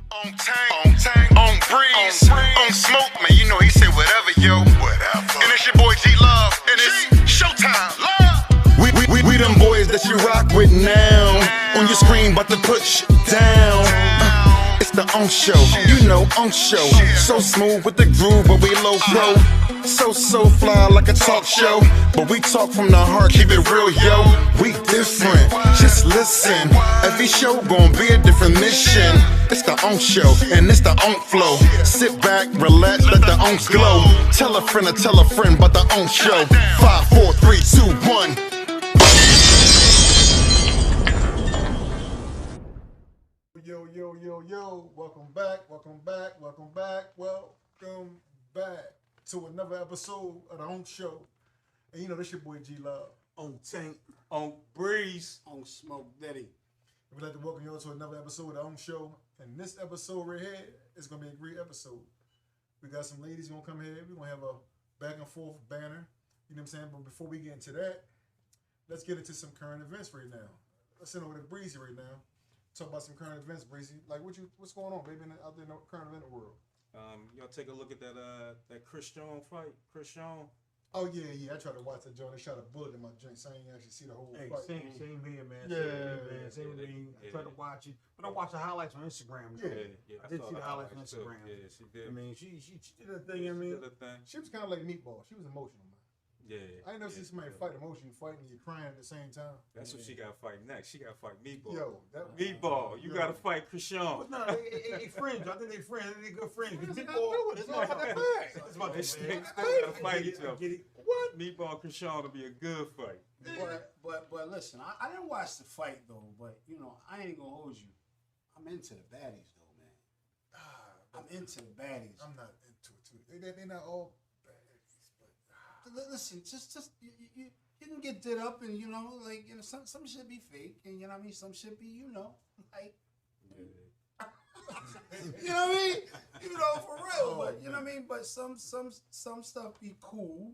On tank, on breeze, on smoke, man. You know he said whatever, yo. Whatever. And it's your boy G Love, and it's showtime. Love. We them boys that you rock with now. On your screen, about to put shit down. It's the On Show, you know On Show. So smooth with the groove, but we low pro. So fly like a talk show, but we talk from the heart, keep it real, yo. We different, just listen. Every show gon' be a different mission. It's the On Show, and it's the On Flow. Sit back, relax, let the Onks glow. Tell a friend about the On Show. 5, 4, 3, 2, 1. Yo, welcome back to another episode of the On Show. And you know, this your boy G Love. On Tank, on Breeze, on Smoke Daddy. We'd like to welcome you all to another episode of the On Show. And this episode right here is going to be a great episode. We got some ladies going to come here. We're going to have a back and forth banner. You know what I'm saying? But before we get into that, let's get into some current events right now. Let's send over to Breezy right now. Talk about some current events, Breezy. Like, what's going on, baby, out there in the current event world? Y'all take a look at that Christian fight. Christian. Oh yeah. I tried to watch that joint. They shot a bullet in my joint, so I didn't actually see the whole fight. Same here, man. Yeah. Same with me. I tried to watch it, but I watched the highlights on Instagram. Yeah. I did see the highlights on Instagram. Yeah, she did. I mean, she did her thing. I mean, She was kind of like Meatball. She was emotional, man. Yeah. I ain't never seen somebody fight emotion, fighting and you're crying at the same time. That's what she got to fight next. She got to fight Meatball. Yo, Meatball, you got to fight Christian. but no, they friends. I think they friends. I think they good friends. What does it got Meatball, to do with it? It's not about that fight. It's about They this still man. got to fight each other. Get it? What? Meatball Christian to be a good fight. But listen, I didn't watch the fight though. But you know, I ain't gonna hold you. I'm into the baddies though, man. I'm into the baddies. I'm not into it too. They're not all baddies, but Listen, just you can get did up, and you know, like you know, some should be fake, and you know what I mean. Some should be, you know, like. You know what I mean? You know, for real. But you know what I mean? But some stuff be cool.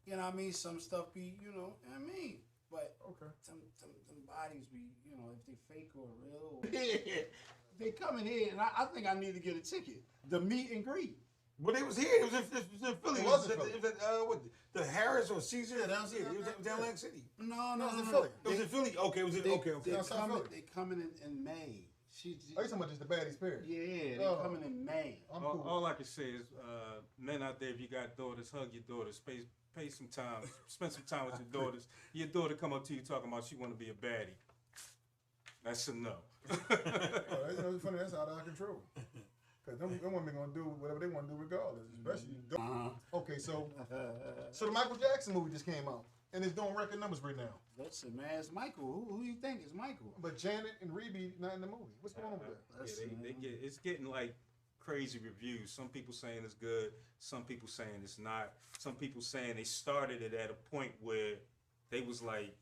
You know what I mean? Some stuff be, you know what I mean? But okay. Some bodies be, you know, if they fake or real. They come in here, and I think I need to get a ticket. The meet and greet. But it was here. It was in Philly. It was in Philly. It was what, the Harris or Caesar? Yeah, down here. It was in Atlantic City. No, it was in Philly. It was in Philly. Okay, it was in. Okay. They coming in May. Are you talking about just the baddies period? Yeah, they coming in May. Cool. All I can say is, men out there, if you got daughters, hug your daughters. Pay some time. Spend some time with your daughters. Your daughter come up to you talking about she want to be a baddie. That's a no. That's funny. That's out of our control. Because them women going to do whatever they want to do regardless. Especially Okay, so the Michael Jackson movie just came out. And it's doing record numbers right now. Listen, man, it's Michael. Who you think is Michael? But Janet and Rebe not in the movie. What's going on with that? Yeah, it's getting like crazy reviews. Some people saying it's good. Some people saying it's not. Some people saying they started it at a point where they was like,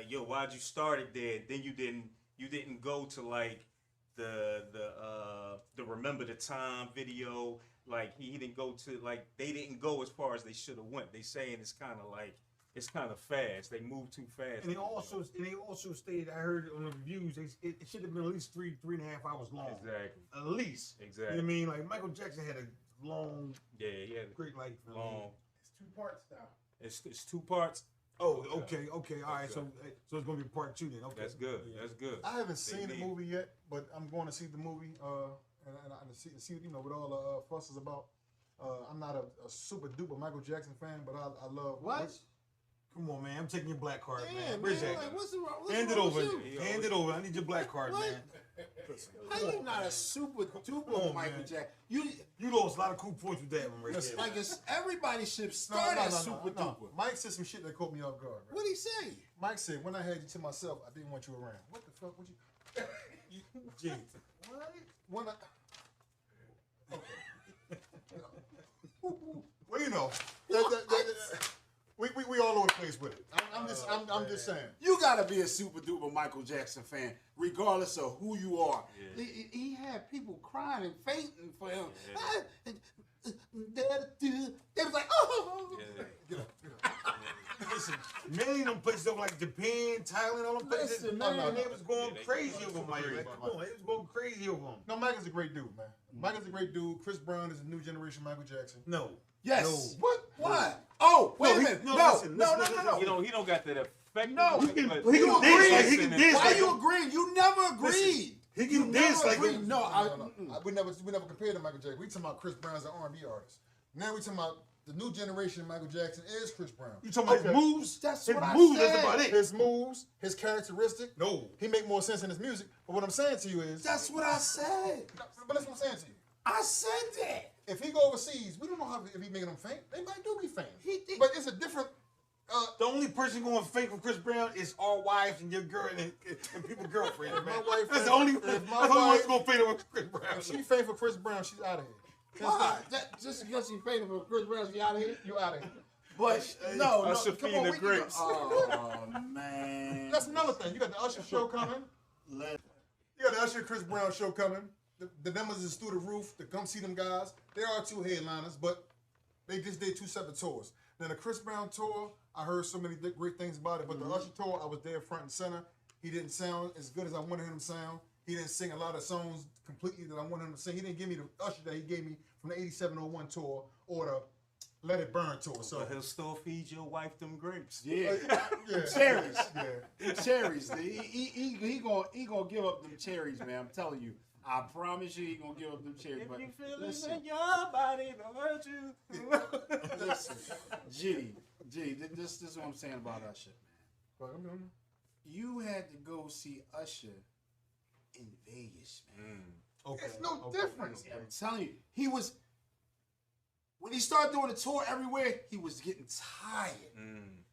yo, why'd you start it there? Then you didn't go to like the Remember the Time video. Like he didn't go to like they didn't go as far as they should have went. They saying it's kind of fast. They move too fast. And they also stated, I heard on the reviews, it should have been at least 3.5 hours long. Exactly. At least. Exactly. You know what I mean? Like Michael Jackson had a long, he had great life. long. It's 2 parts now. It's 2 parts. Oh, okay. All right. So it's gonna be part 2 then. Okay. That's good. Yeah. That's good. I haven't seen the movie yet, but I'm going to see the movie and see you know what all the fuss is about. I'm not a super duper Michael Jackson fan, but I love What? Come on, man. I'm taking your black card, Yeah, man. man. Where's that? Like, what's wrong Hand it with over. you? Hand it over. I need your black card, What? man. How you not a super duper on, Michael man. Jackson? You lost a lot of cool points with that one right there. Like everybody should start at super duper. Mike said some shit that caught me off guard. Right? What'd he say? Mike said, when I had you to myself, I didn't want you around. What the fuck would you... Gee. What? When I... Well, you know, we all over the place with it. I'm just saying. You gotta be a super duper Michael Jackson fan, regardless of who you are. Yeah. He had people crying and fainting for him. Yeah. They was like, oh. Yeah. Get up. Listen, many of them places over like Japan, Thailand, all them places. Listen, man, man. they was going crazy over That's Mike. crazy. Like, come on, they was going crazy over him. No, Michael's a great dude, man. Michael's a great dude. Chris Brown is a new generation Michael Jackson. No. Yes. No. What? Why? Oh, wait a minute. No, listen, no. He don't got that effect. No, he can but- dance You like agree? he can dance Why like you agreeing? You never agreed. He You can dance never like agreed. him. No, We never compared to Michael Jackson. We talking about Chris Brown as an R&B artist. Now we talking about the new generation of Michael Jackson is Chris Brown. You talking about his moves? That's his what I moves, said. that's about it. His moves, his characteristic. No. He make more sense in his music. But what I'm saying to you is, That's what I said. but that's what I'm saying to you. I said that. If he go overseas, we don't know if he making them faint. They might do be faint. He did. But it's a different. The only person going fake for Chris Brown is our wives and your girl and people's girlfriends, man. my wife That's faint- the only if that's my the only one wife- that's going to fade with Chris Brown. If she faint for Chris Brown, she's out of here. Why? That, just because he faded for Chris Brown, she out of here? You out of here. But no, Usher come feeding on, the we can grapes. Oh man. That's another thing. You got the Usher show coming. Let- You got the Usher Chris Brown show coming. The numbers is through the roof to come see them guys. There are two headliners, but they just did two separate tours. Then the Chris Brown tour, I heard so many great things about it, but the Usher tour, I was there front and center. He didn't sound as good as I wanted him to sound. He didn't sing a lot of songs completely that I wanted him to sing. He didn't give me the Usher that he gave me from the 8701 tour or the Let It Burn tour. So But he'll still feed your wife them grapes. Yeah. yeah. Cherries. Yeah. Cherries. He gonna give up them cherries, man. I'm telling you. I promise you, he gonna give up them cherries. But listen, your body don't hurt you. listen, G, this is what I'm saying about Usher, man. You had to go see Usher in Vegas, man. Okay. It's no difference. I'm telling you, he was. When he started doing the tour everywhere, he was getting tired.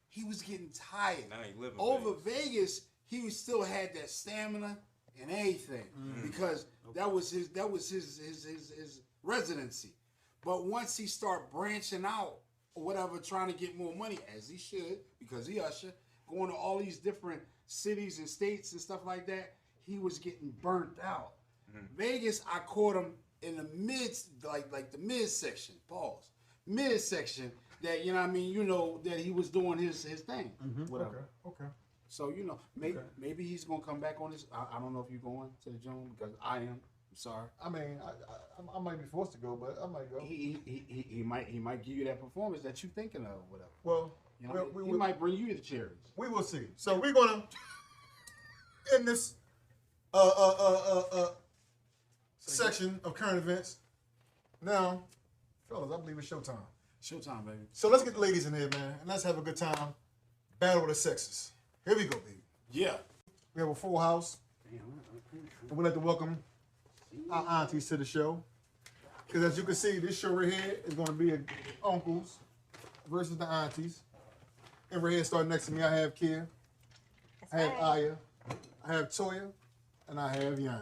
He was getting tired. Now he living Over Vegas, he still had that stamina and everything because that was his residency. But once he start branching out or whatever, trying to get more money, as he should, because he Usher, going to all these different cities and states and stuff like that, he was getting burnt out. Vegas, I caught him in the mid, like the midsection, midsection, that, you know what I mean, you know, that he was doing his thing, whatever. Okay. So, you know, maybe he's going to come back on this. I don't know if you're going to the gym because I am. I'm sorry. I mean, I might be forced to go, but I might go. He might give you that performance that you're thinking of, whatever. Well, You know, he might bring you the cherries. we will see. So we're gonna in this section of current events. Now, fellas, I believe it's showtime. Showtime, baby. So let's get the ladies in here, man, and let's have a good time. Battle of the sexes. Here we go, baby. Yeah. We have a full house, and we'd like to welcome our aunties to the show. Because as you can see, this show right here is going to be uncles versus the aunties. And right here, starting next to me, I have Kia, I have Aya, I have Toya, and I have Yanni.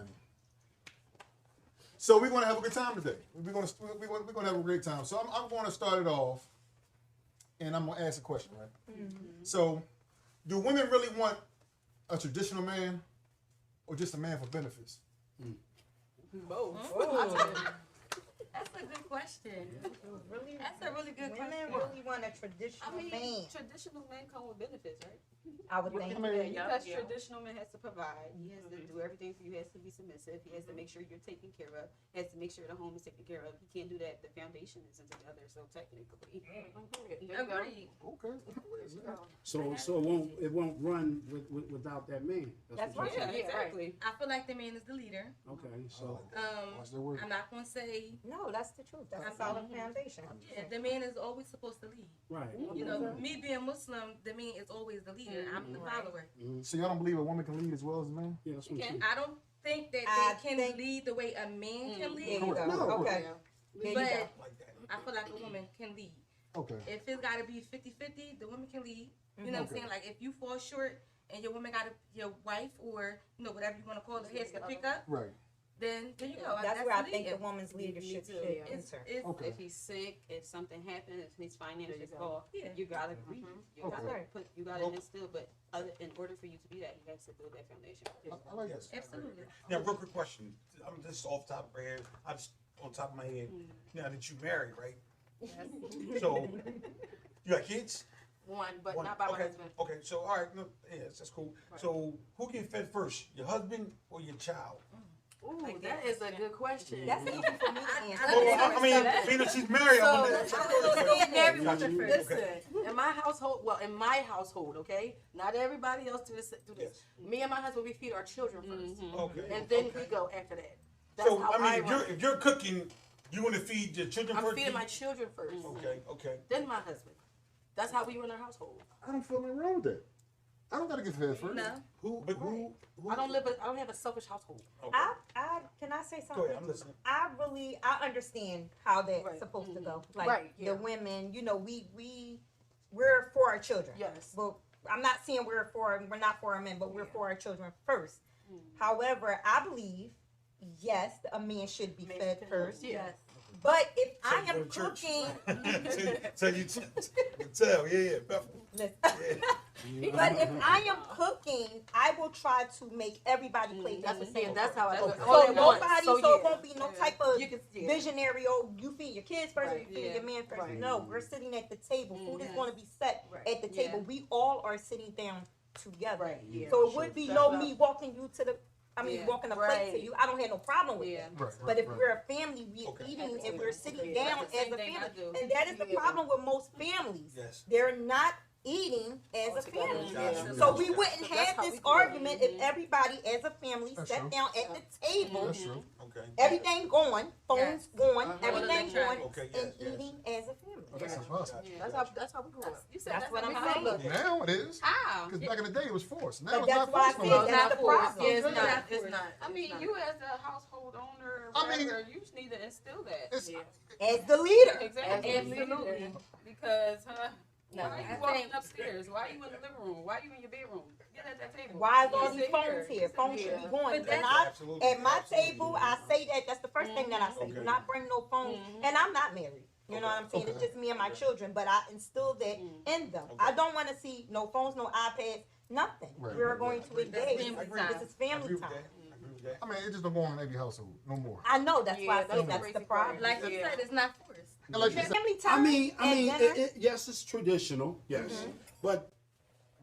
So we're going to have a good time today. We're going to have a great time. So I'm going to start it off, and I'm going to ask a question, right? So, do women really want a traditional man or just a man for benefits? Both. That's a good question. Really, That's a really good women question. really want a traditional I mean, man. traditional men come with benefits, right? I would think. Because traditional man has to provide. He has to do everything for you. He has to be submissive. He has to make sure you're taken care of. He has to make sure the home is taken care of. He can't do that. The foundation isn't together. So technically, agreed. Okay. So it won't run without that man. That's what right. you're Yeah, saying. exactly. I feel like the man is the leader. Okay, so Watch their word. I'm not gonna say No, that's the truth. That's a solid foundation. the man is always supposed to lead. right. You know, me being Muslim, the man is always the leader. I'm the follower. So y'all don't believe a woman can lead as well as a man? Yeah, that's what I'm saying. I don't think that I they can think- lead the way a man can There lead, you go. No, Okay. There you but go. I feel like a woman can lead. Okay. If it's gotta be 50-50, the woman can lead. You know what I'm saying? Like if you fall short and your woman your wife or whatever you want to call it has to pick up, Right. then there you go. That's where I think leading. the woman's leadership too, should yeah. enter. It's, Okay. If he's sick, if something happens, if his finances you go. fall, Yeah. you gotta agree. You Okay. gotta you gotta instill. But in order for you to be that, he has to build that foundation. I like this. absolutely. Now, real quick question. I'm just off top right here. I'm just on top of my head. Now that you married, right? So, you got kids? one, but One. not by my Okay. husband. Okay, so all right, no, yes, that's cool. Right. So who get fed first, your husband or your child? Ooh, that is a good question. That's easy for me to answer. Well, I mean, being that she's married, I wonder. Listen, Okay. in my household, okay, not everybody else do this. Me and my husband, we feed our children first, Okay. and then we go after that. That's So how I mean, run. if you're cooking, you want to feed your children I'm first. feeding my children first, Okay. then my husband. That's how we run our household. I don't feel nothing wrong with that. I don't gotta get fed first. No. Who? I don't have a selfish household. Okay. Can I say Go something? ahead, I'm listening. I understand how that's Right. supposed to go. Like Right, yeah. the women, we're for our children. Yes. Well, I'm not saying we're not for our men, but we're for our children first. However, I believe, yes, a man should be fed first. Yes. But if I you go am to church. cooking, So you tell, yeah. listen, Yeah. but if I am cooking, I will try to make everybody plate That's the the same. thing. That's how I do it. So All at once. nobody, So, it yeah. won't be no type of You can- yeah. visionary. Oh, you feed your kids first, or Right, you feed yeah. your man first. Right. No, we're sitting at the table. Food is going to be set Right. at the table. Yeah. We all are sitting down together. Right, yeah. So it would be That's no what me walking you to the. Yeah. walking a plate to Right. you. I don't have no problem with Yeah. that. Right, But if right. we're a family, we're Okay. eating At the and table. we're sitting Yeah. down That's the as same a thing I family, do. and that is the Yeah. problem with most families. Yes. They're not eating as All a together. family. Yeah. So we wouldn't That's have how this we do it. argument if everybody as a family That's sat true. down at the table, That's true. Okay. everything going, phones going, Uh-huh. everything going, Okay, and yes. eating as a family. That's Yeah. impossible. That's how we grew up. You said That's what I'm how we saying. look. Now it is. How? Because back in the day it was forced. Now But it's that's not why I forced no said more. that's not the forced. problem. Yeah, it's It's not. not It's forced. not. I mean, you as a household owner, I mean- whatever, you just need to instill that. It's, Yeah. As the leader. Exactly. Absolutely. Because, No, why are you I walking think- upstairs? Why are you in the living room? Why are you in your bedroom? Get at that table. Why is all You these sit phones here? Sit Phones should be here. going. But And that's- Absolutely. at my Absolutely. table, I say that. That's the first thing that I say. Okay. Do not bring no phones. Mhm. And I'm not married. You know what I'm saying? Okay. It's just me and my children. But I instill that in them. Okay. I don't want to see no phones, no iPads, nothing. Right. We're going to engage. family I agree. time. This is I agree family with time. that. I agree with that. I mean, it just don't go on in every household no more. I know that's why Yeah, I that's say the that's crazy the part. problem. Like you Yeah. said, it's not forced. And like you said, Family I time. mean, and dinner. yes, it's traditional, yes, but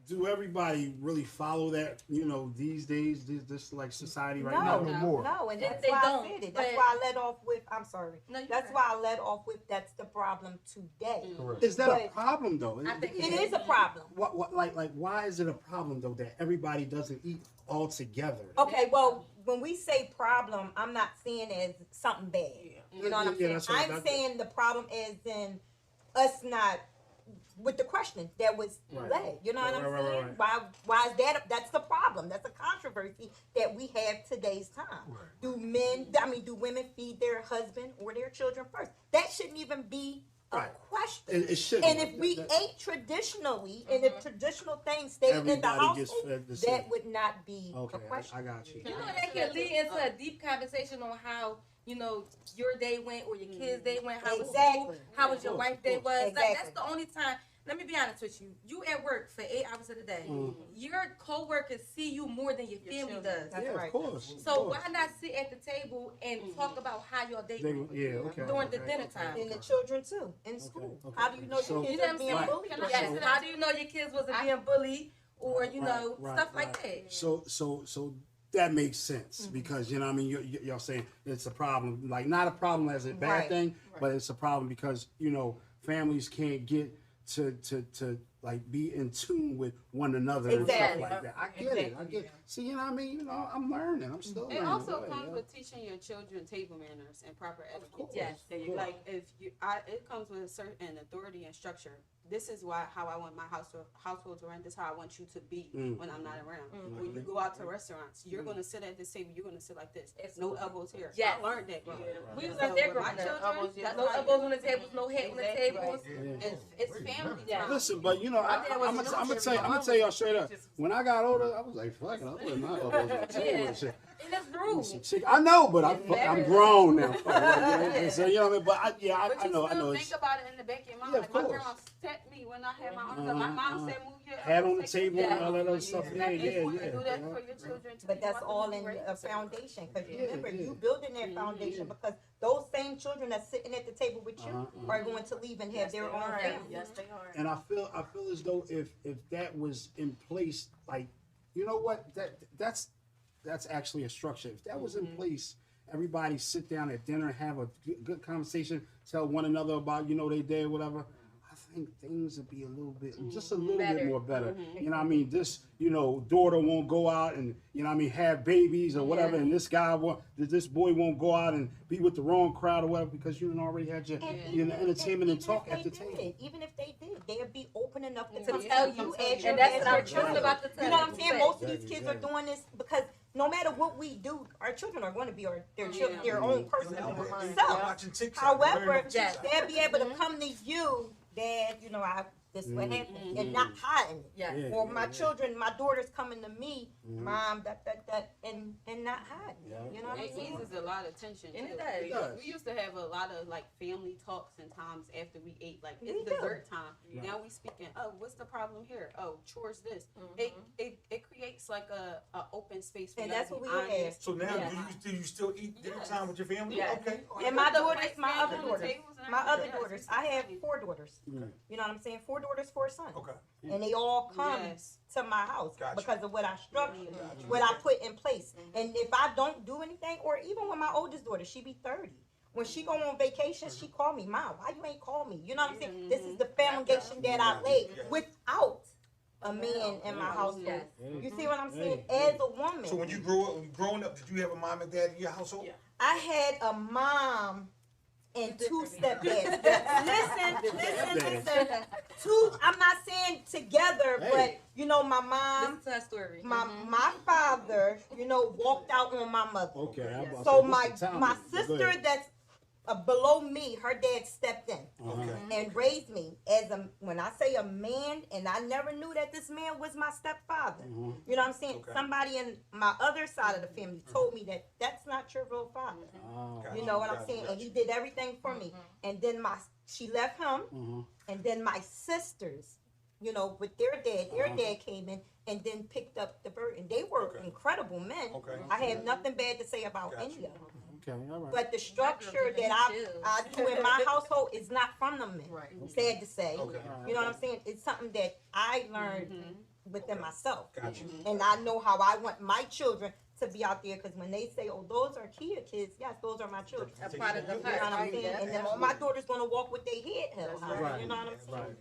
do everybody really follow that? You know, these days, this like society right now. no more. No, and They- that's they why don't, I said it. That's but- why I led off with. I'm sorry. No, you're That's right. why I led off with. That's the problem today. Correct. Is that a But- problem though? I think It is a problem. What like why is it a problem though that everybody doesn't eat all together? Okay, well, when we say problem, I'm not saying as something bad. You know what I'm Yeah, saying? that's what- I'm that's- saying the problem is in us not with the question that was Right. led. You know what I'm Right, right, saying? right. Why is that? That's the problem. That's a controversy that we have today's time. Right. Do women feed their husband or their children first? That shouldn't even be a Right. question. It should. And if we ate traditionally, and if traditional things stayed in the Everybody gets household, fed the same. that would not be Okay, a question. I got you. You know, that can lead into a deep conversation on how, you know, your day went or your kids' day went, how was Exactly. school, how was your Of course, wife's of day course. was. Like, that's Exactly. the only time. Let me be honest with you. You at work for 8 hours of the day. Your coworkers see you more than your family children. does. That's Yeah, right. of course. of So course. why not sit at the table and talk about how your day They, went yeah, okay. during the okay. dinner time? And the children too, in school. okay. How do you know So- your You kids know are what I'm being saying? bullied? Can I Yes. answer How that? do you know your kids wasn't being bullied or, you know, Right, stuff like right. that? So that makes sense because you know what I mean y'all saying it's a problem, like not a problem as a bad Right. thing, but it's a problem because you know families can't get to like be in tune with one another and Exactly. stuff like that. I get it. I get. See, you know what I mean? You know, I'm learning. I'm still learning. It also Boy, comes yeah. with teaching your children table manners and proper etiquette. Yes, there you go. Like if it comes with a certain authority and structure. This is how I want my household to run. This is how I want you to be when I'm not around. When you go out to restaurants, you're gonna sit at this table. You're gonna sit like this. No elbows here. Yes. I learned that growing up. We was So like that with my growing up. children, that's No how elbows you- on the tables, no head on the tables. It's family time. Listen, but you know, My dad was I'm a gonna military. tell y'all straight up. When I got older, I was like, fuck it, I put my elbows on the table Yeah. and shit. And that's rude. Shit, I know, but I'm grown now. So you know what I mean? But I But you know, I know. still think about it in the back of your mind. Yeah, Like of my course. grandma at me when I had my own. My mom said, "Move your Hat on the elbows, table take and your all that other elbows." stuff. It's Yeah, not yeah, important to yeah. do that for your children. too. But You that's want them all to in be raised a a certain way. foundation. Because Yeah, remember, yeah. you building that foundation because those same children that's sitting at the table with you are going to leave and have Yes, their they own are. family. Yes, they are. And I feel as though if that was in place, like, you know what, that's actually a structure. If that was in place, everybody sit down at dinner, have a good conversation, tell one another about, you know, their day or whatever. I think things would be a little bit, just a little bit more better. You know what I mean? This, you know, daughter won't go out and, you know what I mean, have babies or whatever, and this boy won't go out and be with the wrong crowd or whatever because you already had your, entertainment and talk at the table. Even if they did, they'd be open enough to To come tell to you you, as your and that's as what I'm your just children. about to tell You know what you. I'm saying? Most of these Exactly, kids are doing this because no matter what we do, our children are going to be their own person. So, Watching TikTok. however, Yes. they'll be able to come to you, Dad, you know, this what happened, and not hiding it. Yes. Yeah. Or my children, my daughter's coming to me, Mom, that, and not hiding. Yeah. You know what I'm It saying? eases a lot of tension And too. it does. We- It does. We used to have a lot of like family talks and times after we ate. Like We it's do. dessert time. Yeah. Now we speaking. Oh, what's the problem here? Oh, chores this. Mm-hmm. It creates like a open space. For And y'all that's to what be we have. honest. So now, Yeah. do you still eat dinner Yes. time with your family? Yes. Okay. And my Put the daughters, plates my back other on the daughters, tables and my other everything. daughters. Yes, I have it's 4 daughters. You know what I'm saying? 4 daughters, 4 sons. Okay. And they all come Yes. to my house Gotcha. because of what I structured, what I put in place. And if I don't do anything, or even when my oldest daughter, she be 30. When she go on vacation, she call me, Mom, why you ain't call me? You know what I'm saying? This is the foundation that I laid without a man in my household. Yes. You see what I'm saying? As a woman. So when you growing up, did you have a mom and dad in your household? Yeah. I had a mom and 2 stepdads. Listen. 2, I'm not saying together, but you know, my mom, Listen to her story. my father, you know, walked out on my mother. Okay. I'm about to So say, my what's the time? my Go sister ahead. that's below me, her dad stepped in Okay. and raised me as when I say a man, and I never knew that this man was my stepfather. You know what I'm saying? Okay. Somebody in my other side of the family told me that that's not your real father. Oh, You know what I'm saying? And he did everything for me. And then she left him, and then my sisters, you know, with their dad came in and then picked up the burden. They were incredible men. Okay. I have nothing bad to say about Gotcha. any of them. okay. All right. But the structure that I do in my household is not from the men. Right. Sad to say. Okay. You know what I'm saying? It's something that I learned within myself. Gotcha. And I know how I want my children to be out there, because when they say, "Oh, those are Kia kids," yes, those are my children. A part of the You know what I'm saying? And then all my daughters gonna walk with their head held high. Right. You know what I'm saying?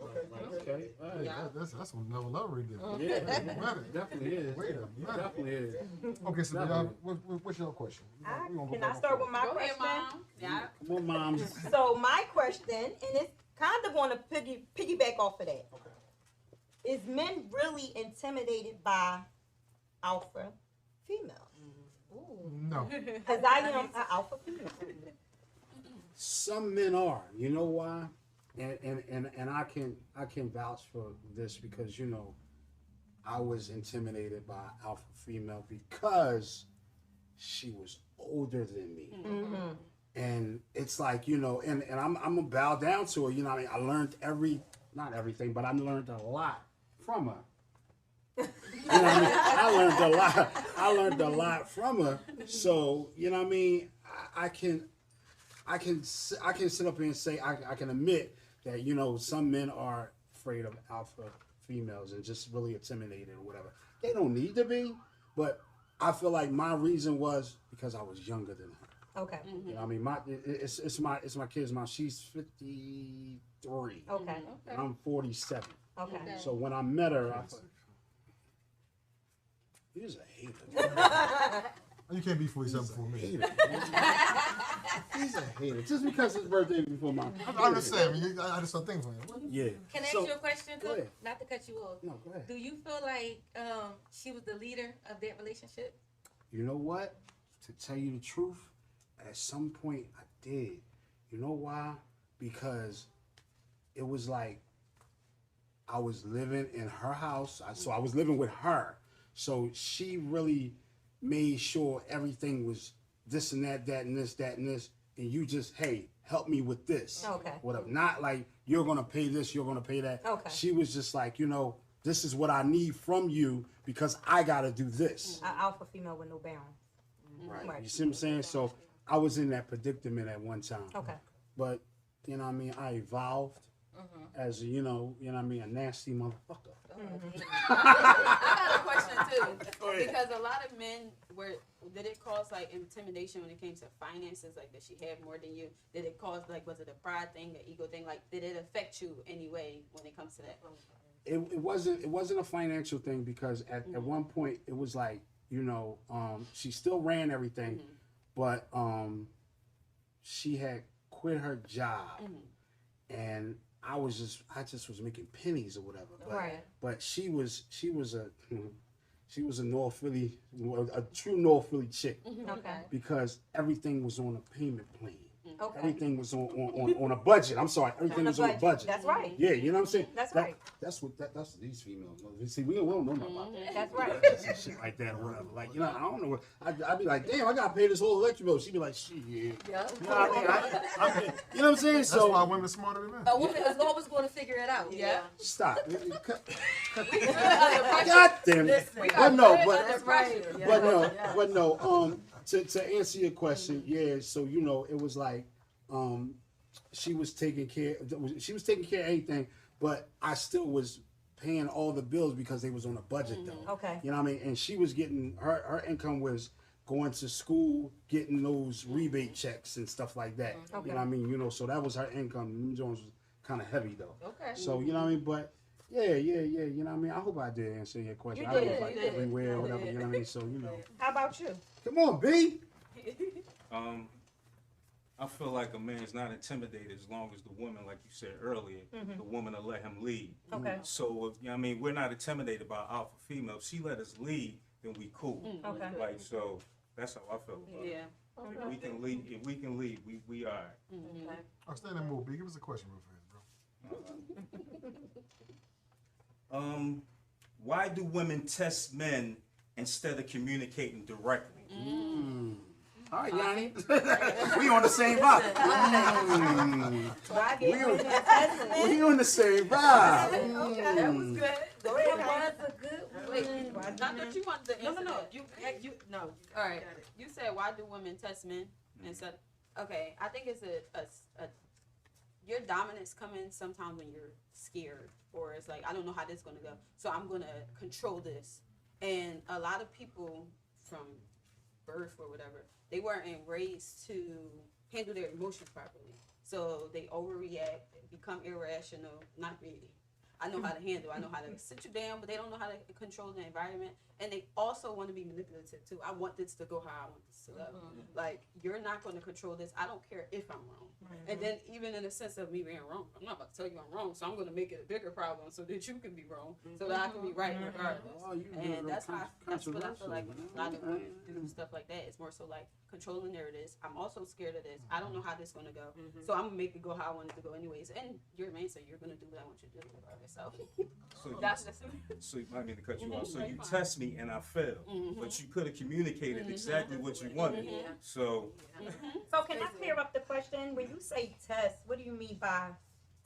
Okay. All right. Yeah. That's on another level right there. Yeah, Wait a minute. definitely is. Wait a minute. Definitely is. Okay, so Definitely. what's your question? Can I start with my Go ahead, question? Mom. Yeah. Come on, Mom. So my question, and it's kind of going to piggyback off of that. Is men really intimidated by alpha females? No. Because I am an alpha female. Some men are. You know why? And I can vouch for this because, you know, I was intimidated by alpha female because she was older than me. And it's like, you know, and I'm gonna bow down to her, you know what I mean? I learned not everything, but I learned a lot from her. You know what I mean? I learned a lot from her. So, you know what I mean? I can sit up here and say, I can admit that, you know, some men are afraid of alpha females and just really intimidated or whatever. They don't need to be, but I feel like my reason was because I was younger than her. Okay. You know what I mean? It's my kid's mom. She's 53. Okay. And I'm 47. Okay. So when I met her, I thought, he's a hater. You can't be 47 before me. Hater. He's a hater. Just because his birthday before mine. I'm just saying. I just start thinking. Yeah. Can I ask So- you a question go too? ahead. Not to cut you off. No, go ahead. Do you feel like she was the leader of that relationship? You know what? To tell you the truth, at some point I did. You know why? Because it was like I was living in her house. So I was living with her. So she really made sure everything was this and that, that and this, that and this. and you just, hey, help me with this. Okay. Whatever. Not like you're gonna pay this, you're gonna pay that. Okay. She was just like, this is what I need from you because I gotta do this. An alpha female with no bounds. Right. You see what I'm saying? So I was in that predicament at one time. Okay. But you know what I mean, I evolved as a, a nasty motherfucker. I got a question too, because a lot of men did it cause like intimidation when it came to finances? Like, did she have more than you? Did it cause was it a pride thing, an ego thing? Like, did it affect you anyway when it comes to that? It wasn't a financial thing because at one point it was like, she still ran everything, but she had quit her job, and I just was making pennies or whatever. But she was a North Philly, a true North Philly chick. Okay. Because everything was on a payment plan. Okay. Everything was on a budget. I'm sorry, everything was on a budget. That's right. Yeah, you know what I'm saying? That's right. That's what these females know. See, we don't know nothing about that. That's right. Shit like that or whatever. Like, I don't know. I'd be like, damn, I gotta pay this whole electric bill. She'd be like, shit. Yeah. You know what I mean? You know what I'm saying? That's why women are smarter than men. A woman is always going to figure it out. Yeah. Stop. God damn it. But no, That's right. but no. To answer your question, yeah. So it was like, she was taking care of everything, but I still was paying all the bills because they was on a budget though. Okay. You know what I mean? And she was getting her income was going to school, getting those rebate checks and stuff like that. Okay. You know what I mean? So that was her income. Them Jones was kind of heavy though. Okay. So you know what I mean? But yeah. You know what I mean? I hope I did answer your question. You I did, was like you did. everywhere, whatever. You know what I mean? So How about you? Come on, B. I feel like a man's not intimidated as long as the woman, like you said earlier, the woman will let him lead. Okay. So, we're not intimidated by alpha female. If she let us lead, then we cool. Okay. Like, so that's how I feel about it. Yeah. If we can lead, we are. I'll stand and move. B, give us a question real fast, bro. Why do women test men instead of communicating directly? All right, Yanni. We on the same vibe. We on the same vibe. That was good. Go ahead. That's a good Wait, not that you wanted to answer No. that. You no. All right. You said, why do women test men instead? Okay, I think it's a your dominance coming sometimes when you're scared, or it's like, I don't know how this is gonna go, so I'm gonna control this. And a lot of people from birth or whatever, they weren't raised to handle their emotions properly, so they overreact, become irrational. Not really. I know how to handle. I know how to sit you down, but they don't know how to control the environment. And they also want to be manipulative too. I want this to go how I want this to go. Like, you're not going to control this. I don't care if I'm wrong. And then even in the sense of me being wrong, I'm not about to tell you I'm wrong, so I'm going to make it a bigger problem so that you can be wrong, so that I can be right regardless. And that's what I feel like a lot of women do stuff like that. It's more so like controlling narratives. I'm also scared of this. I don't know how this is going to go, so I'm going to make it go how I want it to go anyways. And you're a man, so you're going to do what I want you to do regardless. So that's just so I didn't mean to cut you off. So you test me and I failed, but you could have communicated exactly what you wanted. So So can I clear up the question? When you say test, what do you mean by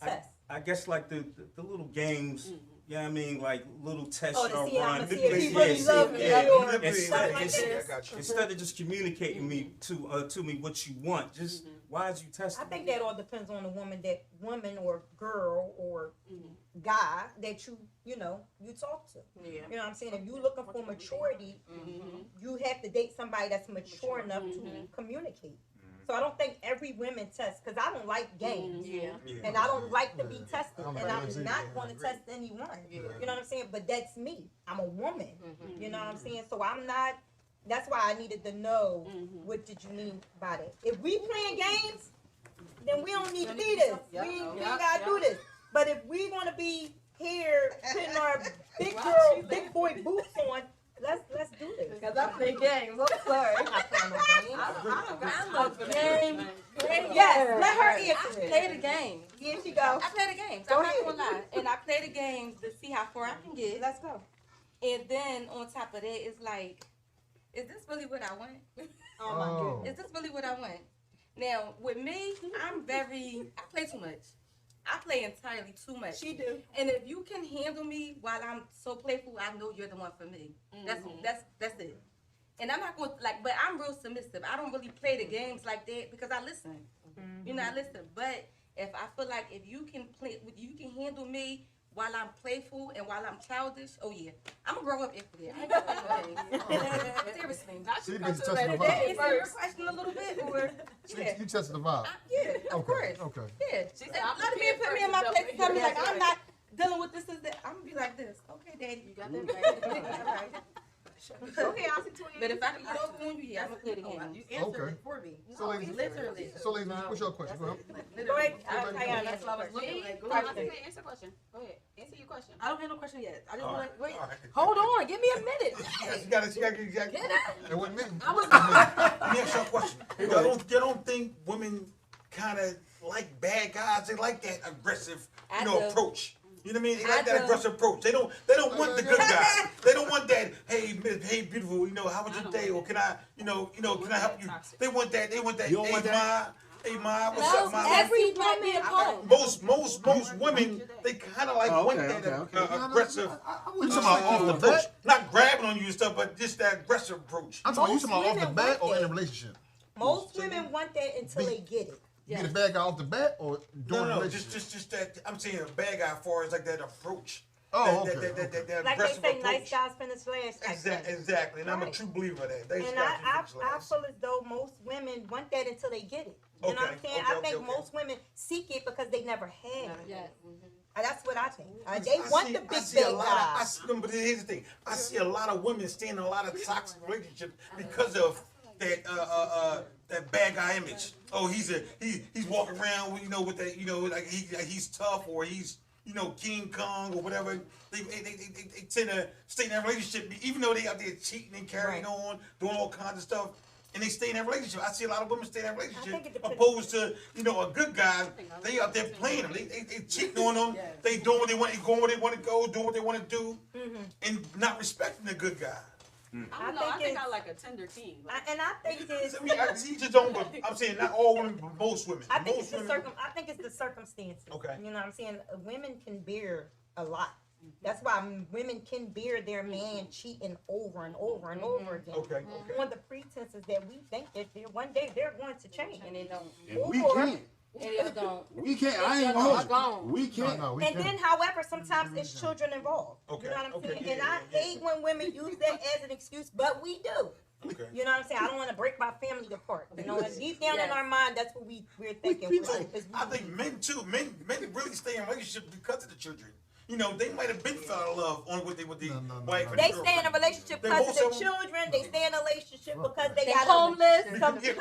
test? I guess like the little games. Yeah, I mean, like little tests Oh, to y'all see run. if he really love me or Instead something instead of just communicating me to me what you want, just why is you testing? I think that all depends on the woman or girl or guy that you talk to. Yeah. You know what I'm saying? If you're looking for maturity, you have to date somebody that's mature enough to communicate. So I don't think every woman tests, because I don't like games. And I don't like to be tested. And I'm not going to test anyone. You know what I'm saying? But that's me. I'm a woman. You know what I'm saying? So I'm not, that's why I needed to know what did you mean by that. If we playing games, then we don't need to be this. We ain't got to do this. But if we want to be here putting our big boy boots on, let's do this. Because I play games. I'm sorry. I'm not playing no games. I love the game. Yes, let her I answer it. play the game. Here she go. I play the games. Go I'm not ahead. gonna lie. And I play the games to see how far I can get. Let's go. And then on top of that, it's like, is this really what I want? Oh my goodness. Is this really what I want? Now, with me, I play too much. I play entirely too much. She do. And if you can handle me while I'm so playful, I know you're the one for me. That's it. And I'm not going to, like, but I'm real submissive. I don't really play the games like that because I listen. You know, I listen. But if I feel like if you can handle me while I'm playful and while I'm childish, oh yeah, I'm gonna grow up after that. I ain't gonna play no games. Seriously. So you been testing the Did that vibe. answer your question a little bit, or So yeah, you tested the vibe. yeah, of course. Okay. Yeah, She she said, said, "I'm let me prepared put me first in my to place. jump Tell me in." like That's I'm not dealing with this. I'm gonna be like this. Okay, Daddy, You got that right. all right. Okay, I'll see 20. But if I can get off on you, yeah, I'm gonna play the Oh, game. you answered Okay. it for me. So ladies, Literally. what's your question? Go ahead. Go ahead. Tayana. That's what I was looking like. Go I ahead. say answer question. Go ahead. Answer your question. I don't have no question yet. I just All want to right, wait. all right. Hold on. Give me a minute. You gotta Get out. It wasn't me. I was. Let me ask you a question. You don't think women kind of like bad guys? They like that aggressive, I do. approach. You know what I mean? They I like that do. aggressive approach. They don't want the good guy. They don't want that. Hey, hey, beautiful. How was your day? Or can I, can I help you? They want that. You don't Hey, want that? Ma. Hey, Ma. What's No, up, Ma? every woman. Most women, they kind of like Oh, want okay, that okay. aggressive. You talking about off the approach. bat? Not grabbing on you and stuff, but just that aggressive approach. I'm talking. You talking about off the women bat want or in a that. relationship? Most women want that until they get it. Be the bad guy off the bat or during the No, relationship? just that. I'm saying a bad guy as far as like that approach. Oh, that, okay. that Like they aggressive say, approach. nice guys finish last. type thing. Exactly, and I'm a Right. true believer of that. Nice And guys I finish last. feel as though most women want that until they get it. You know what I'm Okay, saying? okay, I think okay. most women seek it because they never had it. Yes. That's what I think. They want the big bad guy. But here's the thing: I see a lot of women staying in a lot of toxic relationships because of that bad guy image. Oh, he's walking around with with that like he's tough or he's King Kong or whatever. They tend to stay in that relationship even though they out there cheating and carrying on, doing all kinds of stuff. And they stay in that relationship. I see a lot of women stay in that relationship opposed to, a good guy. They out there playing them. They cheating on them. They doing what they want, going where they want to go, doing what they want to do, and not respecting the good guy. I don't know. I think I like a tender king. And I think it's. I mean, he just don't. But I'm saying not all women, but most women. I think Most it's women. I think it's the circumstances. Okay. You know what I'm saying? Women can bear a lot. That's why women can bear their man cheating over and over and over again. Okay. On the pretenses that we think that one day they're going to change. And they don't. And we can't. And they don't. We can't. I ain't gonna. We can't. No, we And can't. then, however, sometimes it's children involved. Okay, You know what I'm okay, saying? yeah, And I yeah, hate when women use that as an excuse, but we do. Okay. You know what I'm saying? I don't want to break my family apart. You know, and deep down in Yes. our mind, that's what we're thinking. Me too. I think men too. Men really stay in relationships because of the children. They might have been fell in love on with the wife. and They the stay in a girlfriend. relationship They because of most the of them- children. They stay in a relationship because they They got homeless. They Yeah. got a Yeah.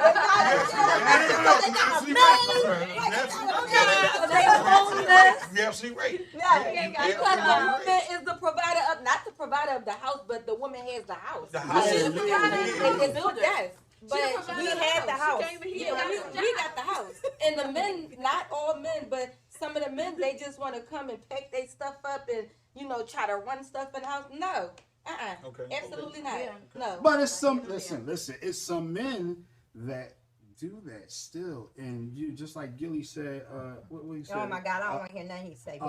They homeless. You're absolutely right. Yeah. Because the woman is the provider of, not the provider of the house, but the woman has the house. The house. She's the provider. Yes. But We had the house. yeah, we got the house. And the men, not all men, but some of the men, they just want to come and pack their stuff up and, try to run stuff in the house. No. Okay. Absolutely not. No. But it's some. Listen. It's some men that do that still, and you just like Gilly said. What he said. Oh my God, I don't want to hear nothing he say.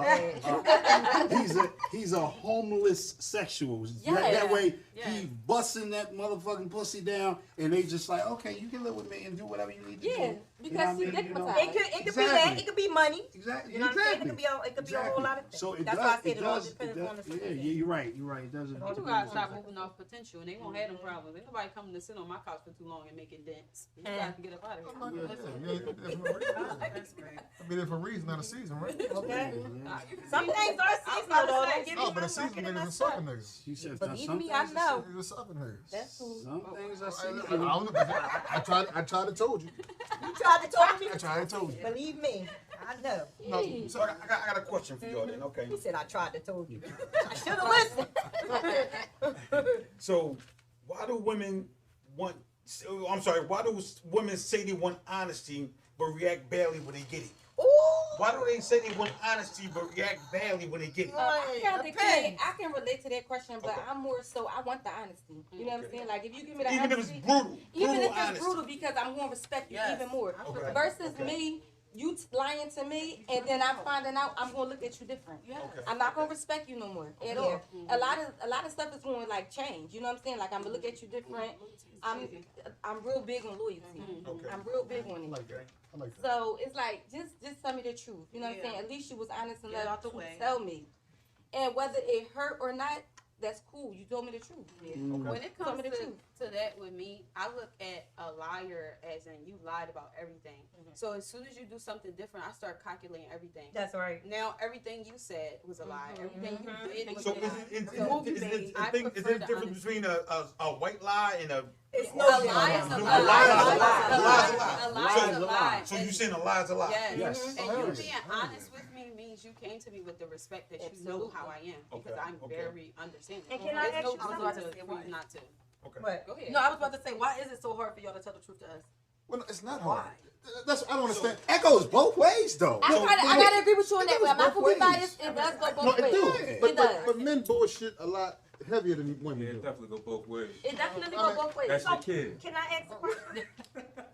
He's a homeless sexual. Yeah. That way Yeah. he busting that motherfucking pussy down, and they just like, okay, you can live with me and do whatever you need to Yeah, do. because you he know what I mean? dickmatized. It could be that. It could be money. Exactly. You know what I'm saying? It Exactly. could be a whole lot of things. So it That's does. why I said It it all does. depends It on the does. Yeah, situation. you're right. You're right. It doesn't. People gotta stop moving off potential, and they won't have them problems. Ain't nobody coming to sit on my couch for too long and making dents. You guys can get up out of here. Be there for a reason, not a season, right? Okay. Yeah. Some things are seasonal though. Don't get me No, wrong. but a season niggas are sucking niggas. She said Believe some me, I things- know. Niggas are sucking niggas. That's who. Some things I I see. don't know. I tried to told you. You tried to talk me. I tried to told you. Believe me, I know. No, So I got a question for y'all then. Okay. He said I tried to told you. I should have listened. So why do women want? I'm sorry. Why do women say they want honesty but react badly when they get it? Ooh. Why do they say they want honesty but react badly when they get it? I can relate to that question, but I'm more so I want the honesty. You know what I'm saying? Like if you give me the Even if honesty, it's brutal, even if it's honesty. brutal, because I'm going to respect you Yes. even more. Okay. Versus me, you lying to me, and then I'm finding out I'm going to look at you different. I'm not going to respect you no more at all. A lot of stuff is going to like change. You know what I'm saying? Like I'm gonna look at you different. I'm real big on loyalty. I'm real big on it. I like that. So it's like just tell me the truth. You know what I'm saying? At least you was honest Get enough out the to way. tell me. And whether it hurt or not, that's cool. You told me the truth. When it Tell comes me the truth. to that with me, I look at a liar as in you lied about everything. So as soon as you do something different, I start calculating everything. That's right. Now everything you said was a lie. Everything you did was So a lie. is So it the difference between a white lie and a It's a no lie is a A lie. lie is a lie. A lie is a lie. So you saying a lie is a lie? Yes. And you Hilarious. being honest with me means you came to me with the respect that you know how I am because I'm very understanding. And can I There's ask no you reason something? to for you not to. What? Go ahead. No, I was about to say, why is it so hard for y'all to tell the truth to us? Well, it's not hard. That's I don't understand. That goes both ways, though. I gotta agree with you on that. But I'm not both gonna be ways. biased. It does go No, both it ways. do. It does. But men bullshit a lot heavier than women Yeah, do. it definitely go both ways. It definitely go both ways. That's the kid. Can I ask a question?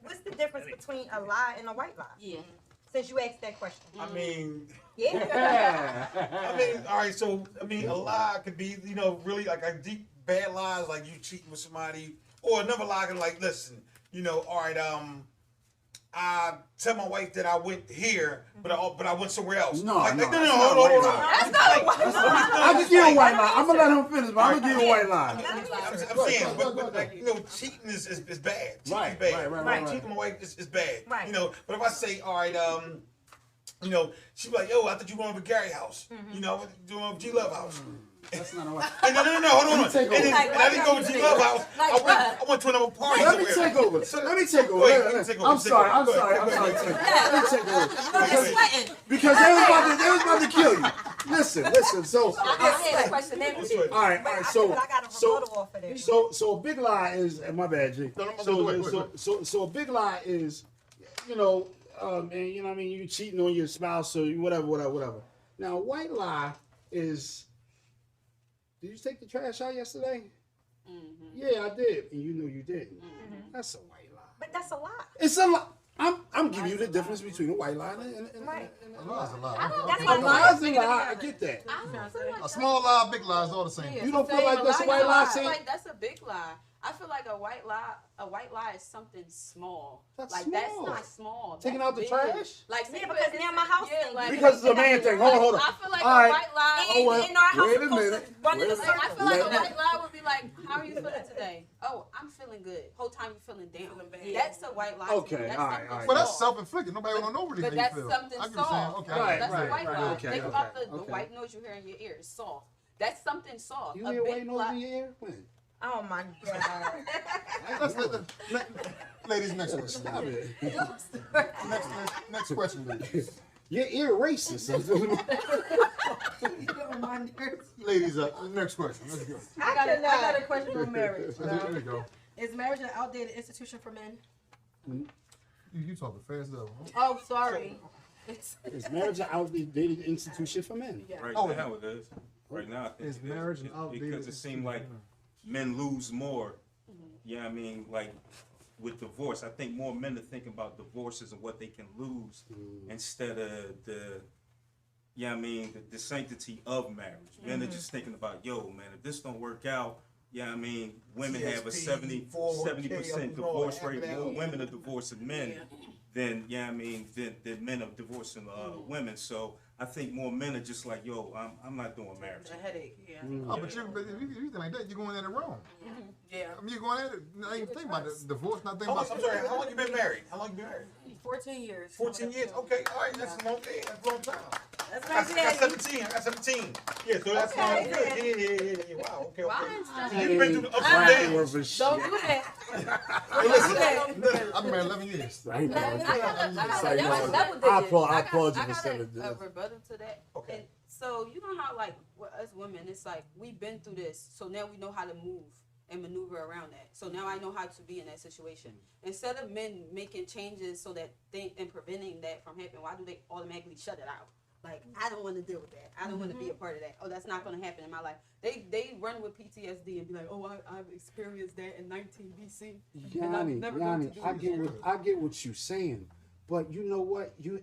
What's the difference between a lie and a white lie? Yeah. Since you asked that question. I mean, Yeah. I mean, all right. So I mean, a lie could be, really like a deep bad lies, like you cheating with somebody, or another lie can like, listen, all right, I tell my wife that I went here, but I went somewhere else. No, hold that's on. not a white lie. That's not a white lie. I'll just give you a white lie. I'm gonna let him finish, but I'm gonna give you a white lie. I'm saying, but like, cheating is bad. Cheating Right, is bad. right. Cheating my wife is bad. Right. But if I say, all right, she be like, yo, I thought you were going to Gary house. You doing G Love house. That's not a white. No, hold on. take over. And I didn't go to G Love house. I went to another party. Let me somewhere. take over. Let me take over. Wait, let me take over. I'm sorry. Go ahead. Let me take over. You're sweating. Because they was about to kill you. Listen. So, I had a question. all right. I So, got a rebuttal off of this. so a big lie is, and my bad, G. So a big lie is, and you know what I mean, you cheating on your spouse or whatever. Now, a white lie is, did you take the trash out yesterday? Yeah, I did, and you know you didn't. That's a white lie. But that's a lie. It's a lie. I'm giving you the difference between a white lie and Right. a lie. That's A why lie is a lie. I get that. I don't feel like A small lie, big lie is all the same. Yeah. You don't feel like that's a white lie, I feel Sam? like that's a big lie. I feel like a white lie is something small. That's like small. that's not small. Taking That's out the big. trash? Like Yeah, because now my house thing. Because it's a man thing. Hold on. I feel like All a right. white lie. Oh, well, in our house, wait a supposed to minute. run in Wait a a circle. I feel like a Let me- white lie would be like, "How are you feeling today?" "Oh, I'm feeling good." Whole time you feeling down. That's a white lie. to me. Okay, That's all right, something all right. Well, that's small. self-inflicted. Nobody don't know really how But you that's feel. something I get what you're saying. soft. Okay. Right, That's a white lie. okay, Think okay, about the okay. white noise you hear in your ear. It's soft. That's something soft. You a hear white big noise lie. in your ear? When? Oh my God. Ladies, next question. Stop it. Next question, ladies. Your ear racist. Ladies, next question. Let's go. I got a question on marriage. There you go. Is marriage an outdated institution for men? You talking fast though. Oh, sorry. Is marriage an outdated institution for men? Right Oh, now it is. Right now I think Is it marriage an It- outdated because it seems like institution? men lose more. Yeah, I mean, like with divorce, I think more men are thinking about divorces and what they can lose instead of the sanctity of marriage. Men are just thinking about, yo, man, if this don't work out, women have a TSP, 70% divorce rate. after that. More women are divorcing men than than men are divorcing women. So I think more men are just like, yo, I'm not doing marriage. A headache. Yeah. Oh, but if you think like that, you're going at it wrong. Yeah. I mean, you're going at it, not even thinking about the divorce, not thinking I'm about. sorry, how long you been married? 14 years. 14 years? Okay, all right, that's a long day. That's a long time. That's I got 17. I got 17. Yeah, so that's long. Good. Yeah. Wow, okay. You've been through the ups and downs. Don't do that. Hey, listen, I've been married 11 years. I know. I applaud you for got saying a that. rebuttal to that. Okay. And so you know how like with us women, it's like we've been through this, so now we know how to move and maneuver around that. So now I know how to be in that situation. Instead of men making changes so that and preventing that from happening, why do they automatically shut it out? Like, I don't want to deal with that. I don't want to be a part of that. Oh, that's not going to happen in my life. They run with PTSD and be like, oh, I've experienced that in 19 BC. Yanni, I get what you're saying. But you know what? You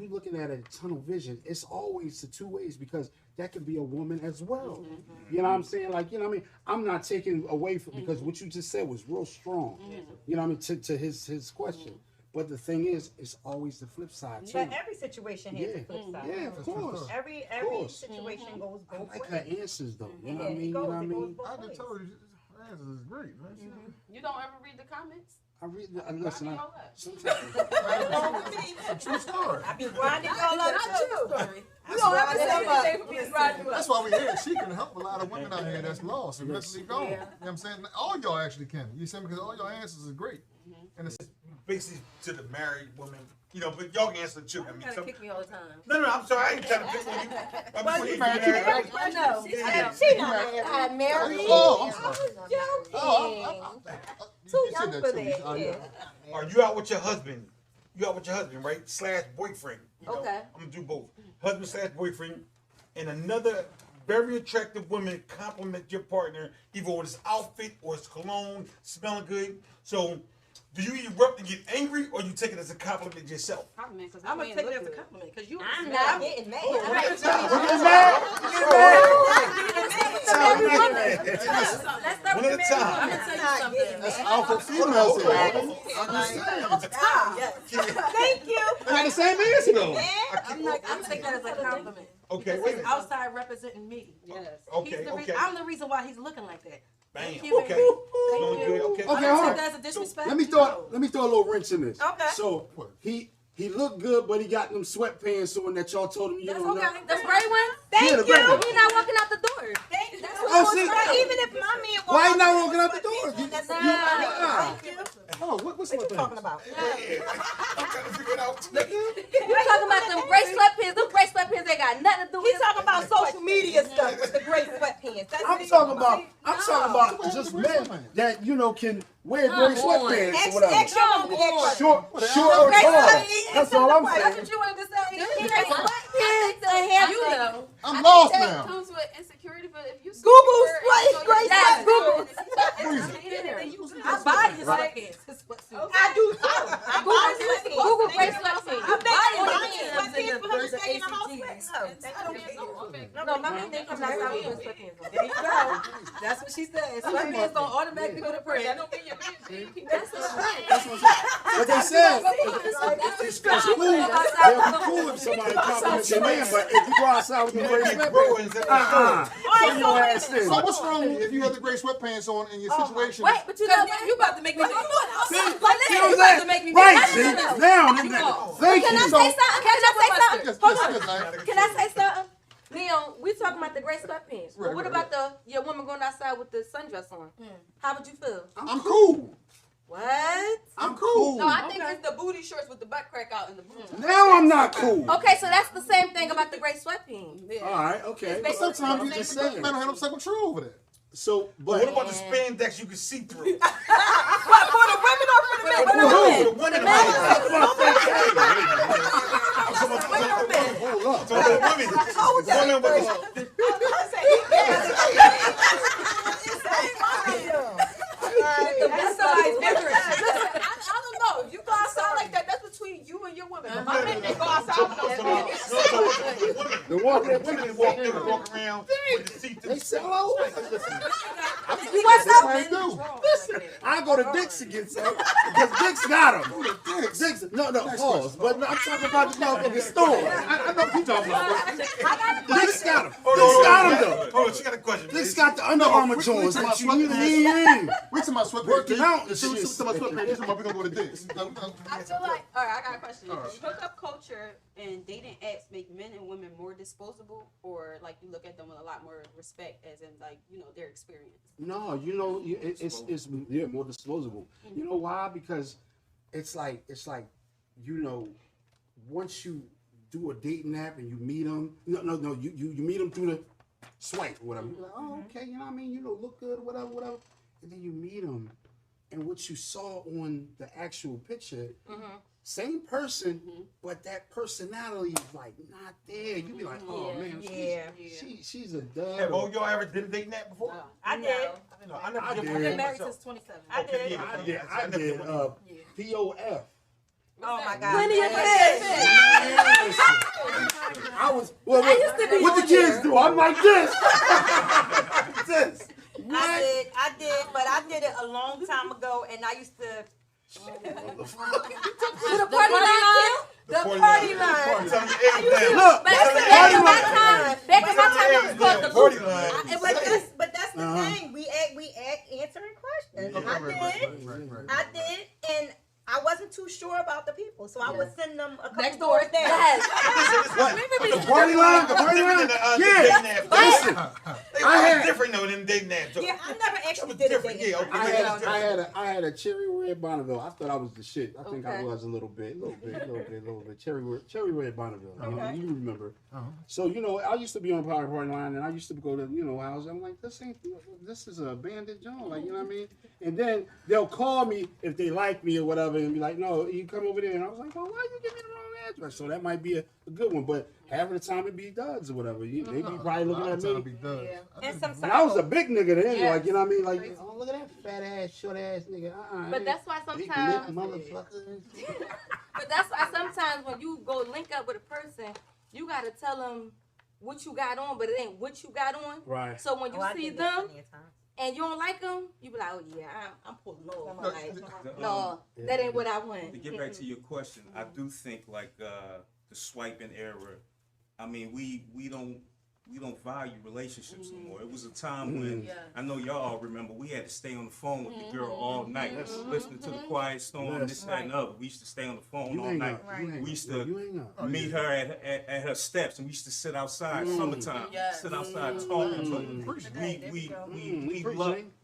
looking at a tunnel vision. It's always the two ways, because that could be a woman as well. You know what I'm saying? Like, you know what I mean? I'm not taking away from, because what you just said was real strong. You know what I mean? To his question. But the thing is, it's always the flip side too. But every situation has a flip side. Yeah, of course. Every situation goes both ways. I like her answers though. You know Yeah, what I mean? it You know goes- what I it goes mean? both I just ways. told you, her answers is great, man. You don't ever read the comments? I read the, listen, all up. sometimes. It's a true story. I be grinding y'all up too. You don't ever say anything for me to grind you up. That's why we here. She can help a lot of women out here that's lost and mentally gone. You know what I'm saying? All y'all actually can. You see, because all your answers are great. And it's Basically to the married women, you know, but y'all can answer too. I mean, Trying to kick me all the time. no, I'm sorry, I ain't trying to pick on you. I'm Well, just you saying, married married. too, I know. She not I'm married. Oh, I'm sorry. joking. Oh, Too you young said for too. that. Oh, Yeah. Are you out with your husband? You out with your husband, right? / boyfriend. You know, Okay. I'm gonna do both. Husband / boyfriend, and another very attractive woman compliment your partner either with his outfit or his cologne, smelling good. So, do you erupt and get angry, or you take it as a compliment yourself? Compliment, because I'm gonna take it as a compliment because you. I'm not getting mad. Let's start One with at a the time. I'm gonna tell you something. That's alpha female saying. Thank you. They got the same answer though. I'm gonna take that as a compliment. Okay, Because wait a he's minute. outside representing me. Yes. Okay, He's the okay. I'm the reason why he's looking like that. Bam. Thank you, Okay. baby. Doing Thank good. you. Okay. Okay, I'm hold gonna on. take that as a disrespect. Let me throw a little wrench in this. Okay. So he looked good, but he got them sweatpants on that y'all told him you That's don't okay. know. That's gray one. Thank Yeah, the you. gray one. You're not walking out the door. Thank you. Oh, see. Even if my man walk Why out not the walking out the door? That's Nah. Thank you. Oh, what's What you talking about? I'm trying to figure it out. We're talking about them gray sweatpants. Them gray sweatpants ain't got nothing to do with He's talking about social media stuff with the gray sweatpants. That's what I'm he's talking about. about just men that can wear gray sweatpants or whatever. Extra on the extra. Short or Gray tall. sweatpants. That's all I'm That's saying. what you wanted to say. You know. I'm lost That now. comes with insecurity, but if you Google secure and gray Yes, sweatpants. I buy his sweatpants. His sweatsuit. I do too. I buy sweatpants. Google gray sweatpants. I'm making Buy money it. sweatpants for her to stay in the house ACTs. with. No, my man think I'm not out with sweatpants on. There you go. That's what she said. Sweatpants don't automatically go to print. That don't mean your man. That's But they said it's cool. They'll be cool if somebody compliments your man, but if you go outside with the gray sweatpants, send your ass in. So what's wrong if you have the gray sweatpants on in your situation? Wait, but you know what? You about to make me mad. See But what listen, I'm you about to saying? make me Right, mad. see? No, no, no. Now, thank Can I you. say something? Can I say something? Yes, Hold yes, on. yes, yes. Can I say something? Leon, we talking about the gray sweatpants. But Right, what right, about your woman going outside with the sundress on? How would you feel? I'm cool. What? I'm cool. No, I think it's the booty shorts with the butt crack out in the booty. Now I'm not cool. Okay, so that's the same thing about the gray sweatpants. All right, okay. But sometimes you just just saying. men don't have no self-control over that. So, What but about the spandex you can see through? What, for the women or for the men? For the women. hold up. So the women with the That's somebody's different. Listen, I don't know. If you go outside like that, that's between you and your woman. But my men, they go outside with those pants. The woman, women walk around with the see through. they sell out. What's up? Listen, I go to Dick's to get some because Dick's got them. Dick's, no, pause. But no, I'm talking about the motherfucking store. I know what you're talking about. Dick's got them. Dick's got them though. Hold on, she got a question. Dick's got the Under Armour joints that you need in. We talking about sweatpants. Working out and So we shit. talking about sweatpants. This is what we're gonna go to Dick's. I feel like, all right, I got a question. Hookup culture and dating apps make men and women more disposable, or like you look at them with a lot more respect, as in like their experience. No, it's more disposable. You know why? Because it's like once you do a dating app and you meet them, you meet them through the swipe or whatever. You're like, oh, okay, you know what I mean? Look good, whatever. and then you meet them, and what you saw on the actual picture, same person, but that personality is like not there. You be like, oh man, she's a dud. Have all y'all ever did a date nap before? I did. No, I never I did. did. one I've been married myself. since 27. I did. I did. POF. Oh my God. Plenty of I was well, I used to be what the on kids there. do. I'm like this. This. I did, but I did it a long time ago, and I used to. The party line. The party line. Tell me everything. Look, Back in my time, it was called the Party loop. line. But that's the thing. We act answering questions. I did, and I wasn't too sure about the people, so I would send them a couple Next door. more things. Yes. the party line. The party line. Yeah. Listen, I had different though than dating naps. Yeah, I never actually was did a different. dating. Yeah, okay. I had a cherry red Bonneville. I thought I was the shit. I think I Okay. was a little bit. Cherry red Bonneville. Okay. You remember? So I used to be on party line, and I used to go to houses. I'm like, this is a bandit joint, like you know what I mean. And then they'll call me if they like me or whatever, and be like, no, you come over there. And I was like, well, why you give me the wrong address? So that might be a good one, but half of the time it be duds or whatever. They be probably looking at me. And sometimes And I was a big nigga then, Yes. like you know what I mean, like oh look at that fat ass, short ass nigga. But that's why Big sometimes. lip motherfucker. But that's why sometimes when you go link up with a person, you gotta tell them what you got on, but it ain't what you got on. Right. So when you I see did that them plenty of times. and you don't like them, you be like, oh yeah, I'm pulling over. Like, The, no, that ain't what I want. To get back to your question, I do think like the swiping era. I mean, we don't value relationships no more. It was a time when I know y'all all remember we had to stay on the phone with the girl all night, listening to the Quiet Storm, this, that, and other. We used to stay on the phone all night. We used to meet her at her steps, and we used to sit outside summertime, sit outside talking.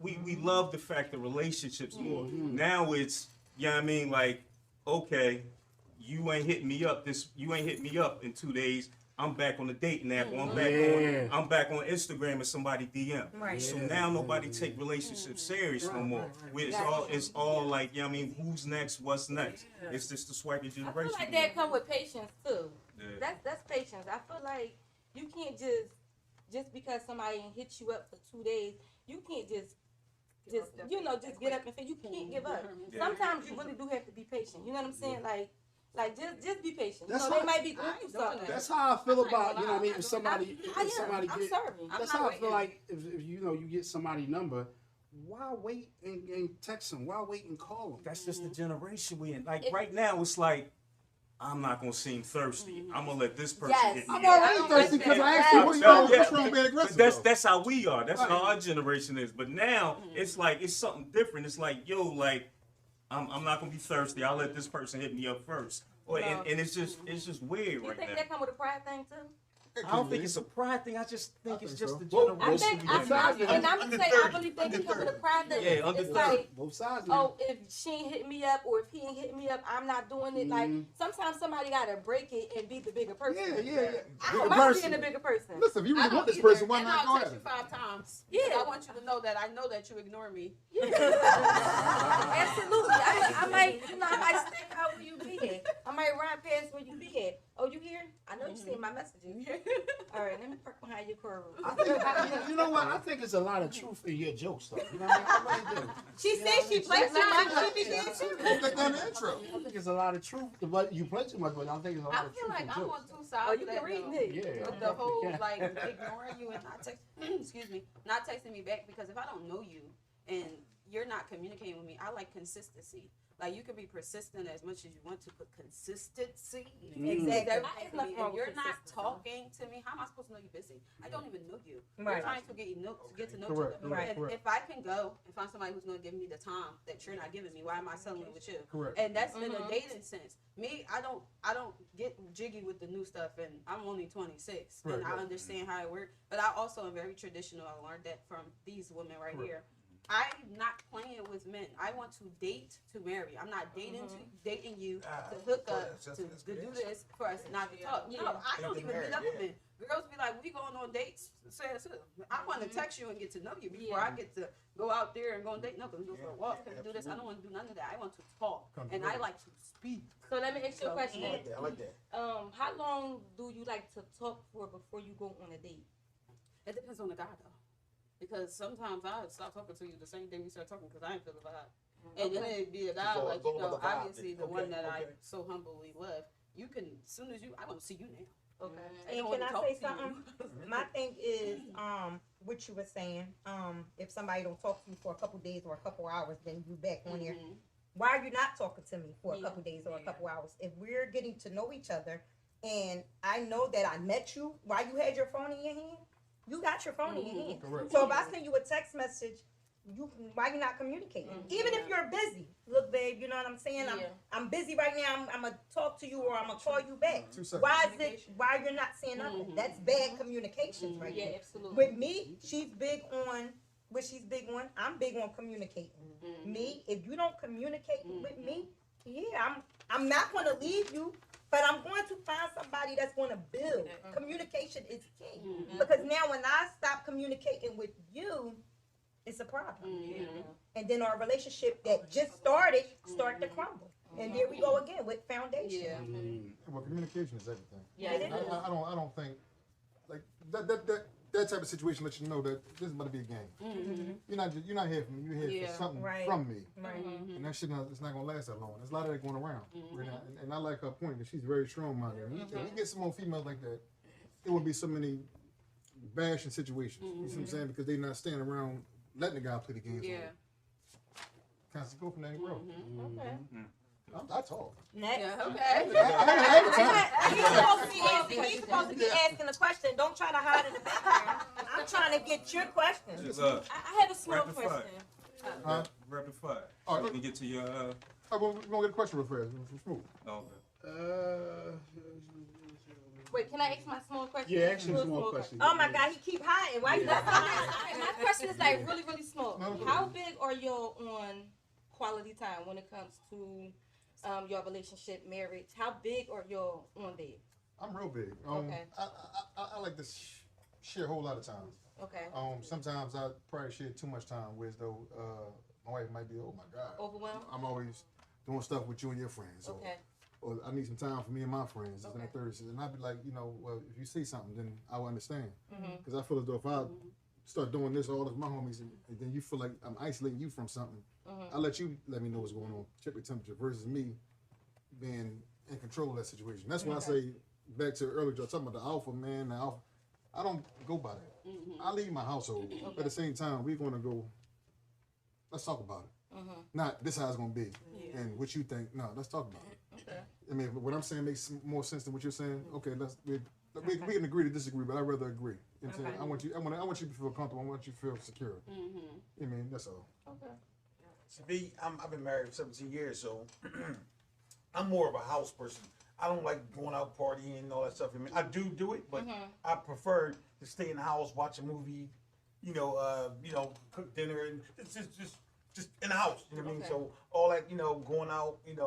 We love the fact that relationships more. Now it's I mean, like, okay, you ain't hitting me up in 2 days. I'm back on the dating app, or I'm back on Instagram and somebody DM. Right. So now nobody take relationships serious no more. It's all like, I mean, who's next? What's next? It's just the swiping I feel generation. like that come with patience too. Yeah. That's patience. I feel like you can't just because somebody ain't hit you up for 2 days, you can't just get up and say you can't give up. Sometimes you really do have to be patient. You know what I'm saying? Like just be patient. They might be going through something. That's how I feel about I mean, if somebody I'm get. serving. That's how I feel like if you get somebody's number, why wait and text them? Why wait and call them? That's just the generation we in. Like right now, it's like I'm not gonna seem thirsty. I'm gonna let this person hit me. I'm already thirsty because I asked you what's wrong being aggressive. But that's how we are. That's how our generation is. But now it's like it's something different. It's like I'm not gonna be thirsty. I'll let this person hit me up first. And it's just weird You right think now. that come with a pride thing too? I don't think it's a pride thing. I just think it's just the I generation. think, I really think it come with a pride thing. Yeah, under It's 30. like, Both sides. oh, if she ain't hit me up or if he ain't hit me up, I'm not doing it. Like sometimes somebody gotta break it and be the bigger person. I don't mind being the bigger person. Listen, if you really want this person, why not go I'll text ahead? you 5 times. Yeah. I want you to know that I know that you ignore me. Absolutely. I might step out where you be at. I might ride past where you be at. Oh, you here? I know you seen my messages. All right, let me park behind your curve. You know what? I think there's a lot of truth in your jokes, though. You know what I mean? I really do. She said she played too much. She be doing too much. Take down the intro. I think there's a lot of truth, but you play too much. But I think there's a lot I of feel truth in like I'm jokes. on 2 sides. Oh, you of can that, read though. me. Yeah. With the whole like ignoring you and not not texting me back, because if I don't know you and you're not communicating with me, I like consistency. Like you can be persistent as much as you want to, but consistency. Exactly. If you're not talking to me, how am I supposed to know you're busy? I don't even know you. Right. We're trying to get to know Correct, each other. correct, And correct. if I can go and find somebody who's going to give me the time that you're not giving me, why am I settling with you? Correct. And that's in a dating sense. Me, I don't get jiggy with the new stuff, and I'm only 26, and I understand how it works. But I also am very traditional. I learned that from these women right here. I'm not playing with men. I want to date to marry. I'm not dating you to hook up to do this for us not to talk. No, I don't even meet up with men. Girls be like, we going on dates. I want to text you and get to know you before I get to go out there and go on date. No, can we go for a walk? Can we do this? I don't want to do none of that. I want to talk, and I like to speak. So let me ask you a question. I like that. How long do you like to talk for before you go on a date? It depends on the guy though, because sometimes I stop talking to you the same day we start talking because I ain't feel the vibe, and then it'd be a guy all- like it's all about the vibe. obviously the Okay, one that I okay. so humbly love. You can as soon as I want to see you now. Okay. I And don't can wanna I talk say to you. something? My thing is, what you were saying, if somebody don't talk to you for a couple days or a couple hours, then you back on here. Why are you not talking to me for a couple days or a couple hours? If we're getting to know each other, and I know that I met you while you had your phone in your hand, you got your phone in your hand. Correct. So if I send you a text message, why you not communicating? Even if you're busy, look, babe, you know what I'm saying? I'm busy right now. I'm gonna talk to you or I'm gonna call you back. 2 seconds. Why you're not saying nothing? That's bad communications right Yeah, there. absolutely. With me, she's big on what she's big on. I'm big on communicating. Me, if you don't communicate with me, I'm not gonna leave you. But I'm going to find somebody that's going to build. Communication is key. Because now when I stop communicating with you, it's a problem. And then our relationship that just started start to crumble. And there we go again with foundation. Well, communication is everything. Yeah, it is. I don't think like that type of situation lets you know that this is about to be a game. You're not here for me. You're here for something from me. And that shit it's not gonna last that long. There's a lot of that going around. And I like her point that she's very strong-minded. If we get some more females like that, there won't be so many bashing situations. You see what I'm saying? Because they're not standing around letting the guy play the games. Kind of go from there and grow. I talk. Next. Okay. He's supposed to be asking the question. Don't try to hide in the background. I'm trying to get your question. I have a small Rapid fire. question. Rapid fire. All So right. we can get to your. We're gonna get a question real fast. From Smooth. Okay. Wait, can I ask my small question? Yeah, actually, small question. Oh my God, he keep hiding. Why you not My question is like really, really small. How big are y'all on quality time when it comes to your relationship, marriage? How big are y'all on that? I'm real big. Okay. I like to share a whole lot of time. Okay. Sometimes I probably share too much time, whereas though my wife might be, oh my God, Overwhelmed? I'm always doing stuff with you and your friends. Okay. Or I need some time for me and my friends. And that Thursday, and I'd be like, well, if you say something, then I will understand. Because I feel as though if I start doing this all of my homies, and then you feel like I'm isolating you from something, I let you let me know what's going on, check the temperature, versus me being in control of that situation. That's why I say back to earlier, y'all talking about the alpha man, the alpha. I don't go by that. I leave my household, but at the same time, we're gonna go. Let's talk about it. Not this how it's gonna be, and what you think. No, let's talk about it. I mean, what I'm saying makes more sense than what you're saying. Okay, we can agree to disagree, but I'd rather agree. Until I want you to feel comfortable. I want you to feel secure. I mean, that's all. To me, I've been married for 17 years, so I'm more of a house person. I don't like going out partying and all that stuff. I mean, I do it, but I prefer to stay in the house, watch a movie, cook dinner, and it's just in the house. You know what I mean? So all that, going out, and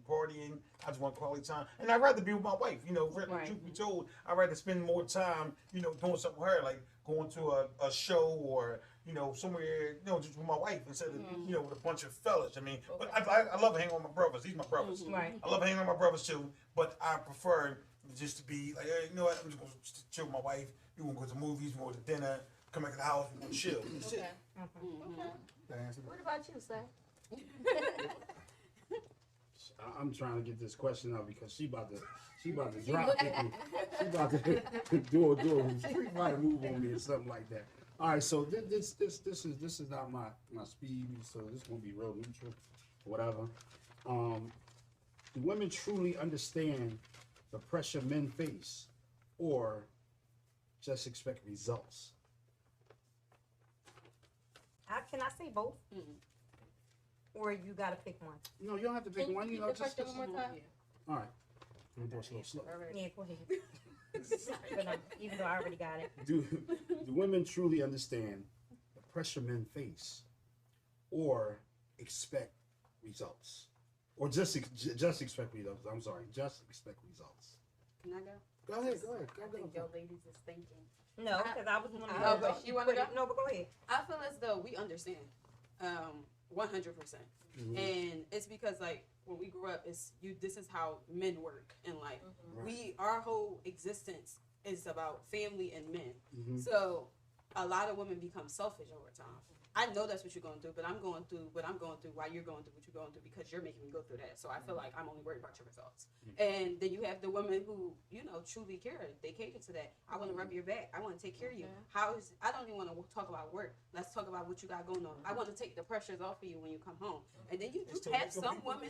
partying, I just want quality time. And I'd rather be with my wife. Truth be told, I'd rather spend more time, doing something with her, like going to a show or, somewhere, just with my wife instead of, with a bunch of fellas. I mean, but I love hanging with my brothers. These are my brothers. Right. I love hanging with my brothers too, but I prefer just to be like, hey, you know what, I'm just going to chill with my wife. We want to go to movies, we want to go to dinner, come back to the house, we want to chill. That's it. What about you, sir? I'm trying to get this question out because she about to drop it. She about to do a Street Fighter move on me or something like that. All right, so this is not my speed, so this is gonna be real neutral, whatever. Do women truly understand the pressure men face, or just expect results? Can I say both? Or you gotta pick one? No, you don't have to pick one. Repeat the question one more time? All right. I'm going a little slow. Yeah, go ahead. Even though I already got it. Do women truly understand the pressure men face, or expect results, or just expect results? I'm sorry, just expect results. Can I go? Go ahead. I think your ladies is thinking. No, because I was one of Oh, those. but you wanna go? No, but go ahead. I feel as though we understand, 100%, and it's because like when we grew up, this is how men work in life. Our whole existence is about family and men. So a lot of women become selfish over time. I know that's what you're going through, but I'm going through what I'm going through while you're going through what you're going through because you're making me go through that. So I feel like I'm only worried about your results. And then you have the women who, truly care. They cater to that. I want to rub your back. I want to take care of you. I don't even want to talk about work. Let's talk about what you got going on. I want to take the pressures off of you when you come home. And then you do have some women.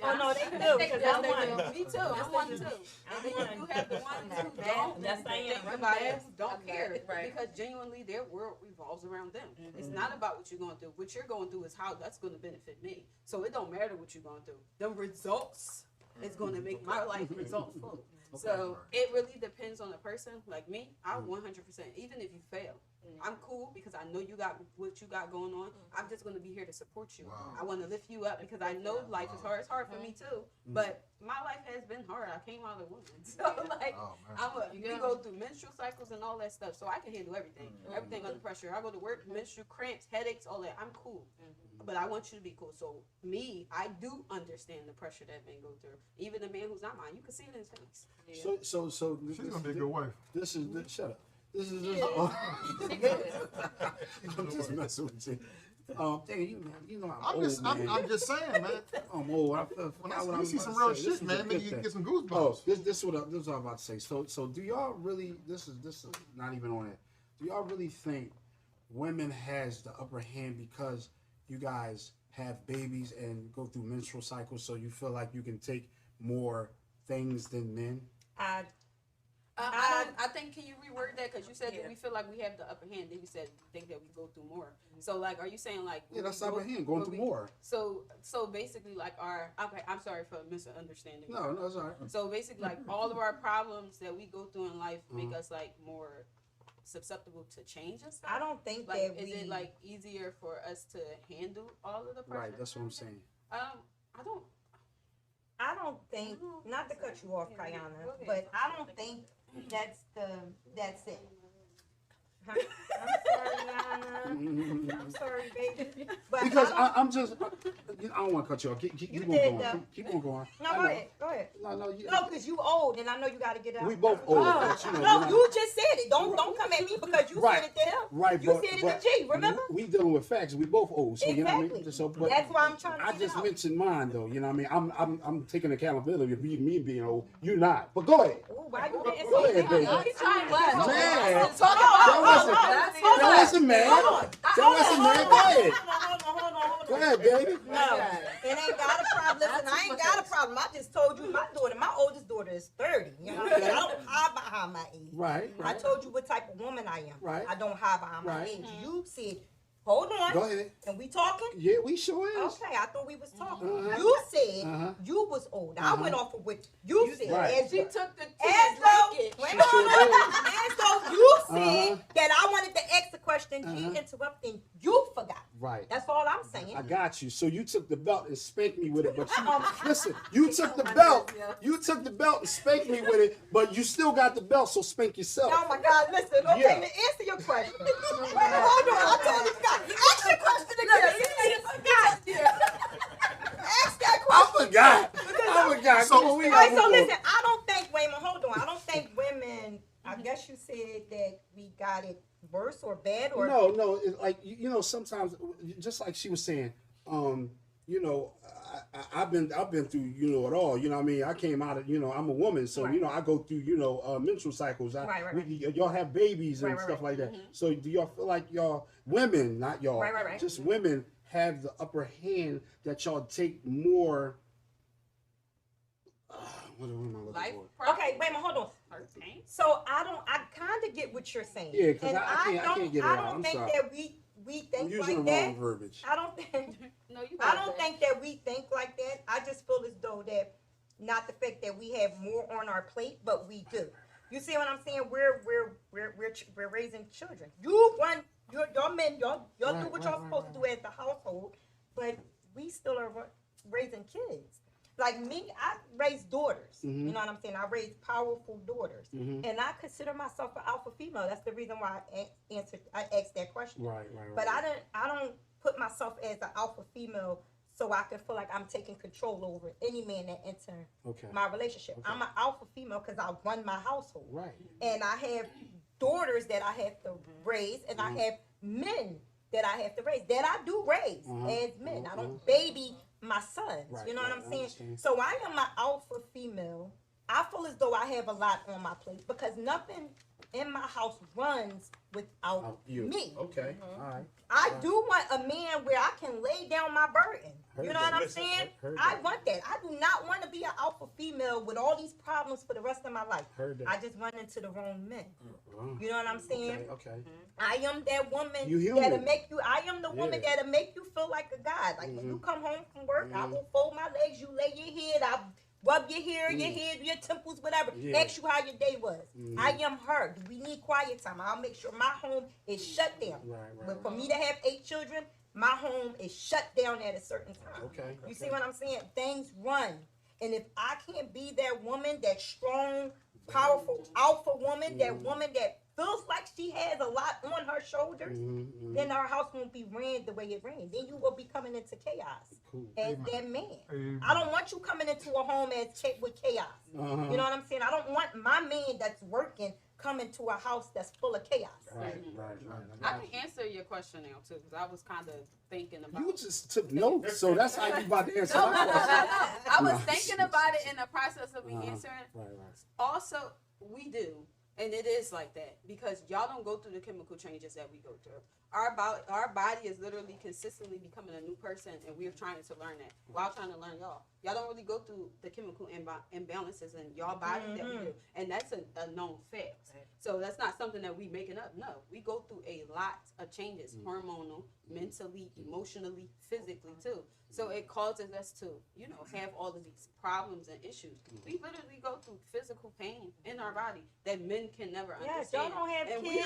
Oh, no, they do. Because I'm one. Me too. I'm one too. And then you do have the ones who don't think about it, don't care. Because genuinely their world revolves around them. It's not about what you're going through. What you're going through is how that's going to benefit me. So it don't matter what you're going through. The results is going to make my life resultful. So it really depends on the person. Like me, I 100%. Even if you fail, I'm cool because I know you got what you got going on. I'm just going to be here to support you. I want to lift you up because I know life is hard. It's hard for me too. But my life has been hard. I came out a woman. So like, we go through menstrual cycles and all that stuff. So I can handle everything. Everything under pressure. I go to work, menstrual cramps, headaches, all that. I'm cool. But I want you to be cool. So me, I do understand the pressure that men go through. Even the man who's not mine, you can see it in his face. So She's gonna be a good wife. This is shut up. This is I'm just messing with you. Dang, you know I'm old, man. I'm just saying, man. I'm old. When I see some real shit, man, then you get some goosebumps. Oh, this is what I'm about to say. So do y'all really? This is not even on it. Do y'all really think women has the upper hand because you guys have babies and go through menstrual cycles, so you feel like you can take more things than men? I think, can you reword that? Because you said that we feel like we have the upper hand. Then you said think that we go through more. So like, are you saying like? Yeah, that's the upper hand, going through more. So basically like okay, I'm sorry for misunderstanding. No, it's all right. So basically like all of our problems that we go through in life make us like more susceptible to change and stuff. I don't think like, that is it like easier for us to handle all of the pressure? Right, that's what I'm saying. I don't think, not to cut you off, Kayana, but I don't think that's it. I'm sorry, Yana. I'm sorry, baby. But because I'm just, I don't want to cut you off. Keep on going. Keep on going. No, go ahead. Go ahead. No, because you old, and I know you got to get out. We both old. You just said it. Don't come at me because you said it to him. Right, you said it to G. Remember? We dealing with facts. We both old, so exactly. You know what I mean. So, but that's why I'm trying to. I just mentioned mine though. You know what I mean. I'm taking accountability of me being old. You not. But go ahead. Ooh, why you didn't go say ahead, baby. Man, that wasn't man. That wasn't man. Go ahead. Go ahead, baby. No, it ain't got a problem. Listen, I ain't got a problem. I just told you my oldest daughter is 30. You know what I mean? I don't hide behind my age. Right. I told you what type of woman I am. Right. I don't hide behind my age. You said, hold on. Go ahead. And we talking? Yeah, we sure is. Okay, I thought we was talking. You said you was old. I went off of what you said. Right. She took the and so you said that I wanted to ask the question. She interrupted. You forgot. Right. That's all I'm saying. I got you. So you took the belt and spanked me with it, but listen, you took the belt. You took the belt and spanked me with it, but you still got the belt, so spank yourself. Oh my God! Listen, okay, to answer your question. Wait, hold on. I told you, Scott. Ask your question again. Ask that question. I forgot. So listen. I don't think. Wait a minute. Hold on. I don't think women. I guess you said that we got it worse or bad or no. It's like sometimes, just like she was saying, I've been through it all. You know what I mean? I came out of I'm a woman, so I go through menstrual cycles. Y'all have babies and stuff like that. So do y'all feel like y'all women, not y'all, just women have the upper hand that y'all take more? What am I looking for? Okay, wait a minute, hold on. So I kind of get what you're saying. Yeah, because I can't get it out. I don't think sorry. that we think I'm using like the that. wrong verbiage. I don't think. I don't think that we think like that. I just feel as though that not the fact that we have more on our plate, but we do. You see what I'm saying? We're raising children. You run your men, y'all do what y'all supposed to do as the household, but we still are raising kids. like me, I raise daughters. You know what I'm saying? I raise powerful daughters, and I consider myself an alpha female. That's the reason why I asked that question. Right. But I don't put myself as an alpha female so I can feel like I'm taking control over any man that enter my relationship. I'm an alpha female because I run my household. Right. And I have daughters that I have to raise, and I have men that I have to raise. That I do raise as men. I don't baby my sons. You know what I'm saying? So I am an alpha female. I feel as though I have a lot on my plate because nothing in my house runs without me. Okay. All right. I do want a man where I can lay down my burden. You know what I'm saying? I want that. I do not want to be an alpha female with all these problems for the rest of my life. I just run into the wrong men. You know what I'm saying? Okay. I am that woman human. that'll make you. I am the woman that'll make you feel like a god. Like when you come home from work, I will fold my legs. You lay your head. I rub your hair, your head, your temples, whatever. Ask you how your day was. I am her. Do we need quiet time? I'll make sure my home is shut down. But for me to have 8 children, my home is shut down at a certain time. Okay. You see what I'm saying? Things run. And if I can't be that woman, that strong, powerful, alpha woman, that woman that feels like she has a lot on her shoulders, then our house won't be ran the way it ran. Then you will be coming into chaos as that man. I don't want you coming into a home with chaos. You know what I'm saying? I don't want my man that's working coming to a house that's full of chaos. Right. I can answer your question now too, because I was kind of thinking about. You just took notes, so that's how you about to answer No, my question. I was thinking about it in the process of me answering. Right. Also, we do, and it is like that because y'all don't go through the chemical changes that we go through. Our body is literally consistently becoming a new person, and we're trying to learn that while trying to learn y'all. Y'all don't really go through the chemical imbalances in y'all body that we do, and that's a known fact. So that's not something that we making up. No, we go through a lot of changes, hormonal, mentally, emotionally, physically too. So it causes us to, have all of these problems and issues. We literally go through physical pain in our body that men can never understand. Y'all don't have and kids.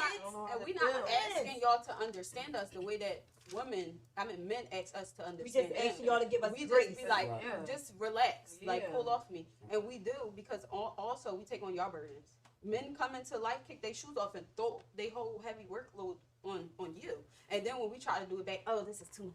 We're not asking y'all to understand us the way that men ask us to understand. We just asking y'all to give us we grace. just be like, just relax, like pull off me. And we do because also we take on y'all burdens. Men come into life, kick their shoes off, and throw their whole heavy workload on you. And then when we try to do it back, this is too much.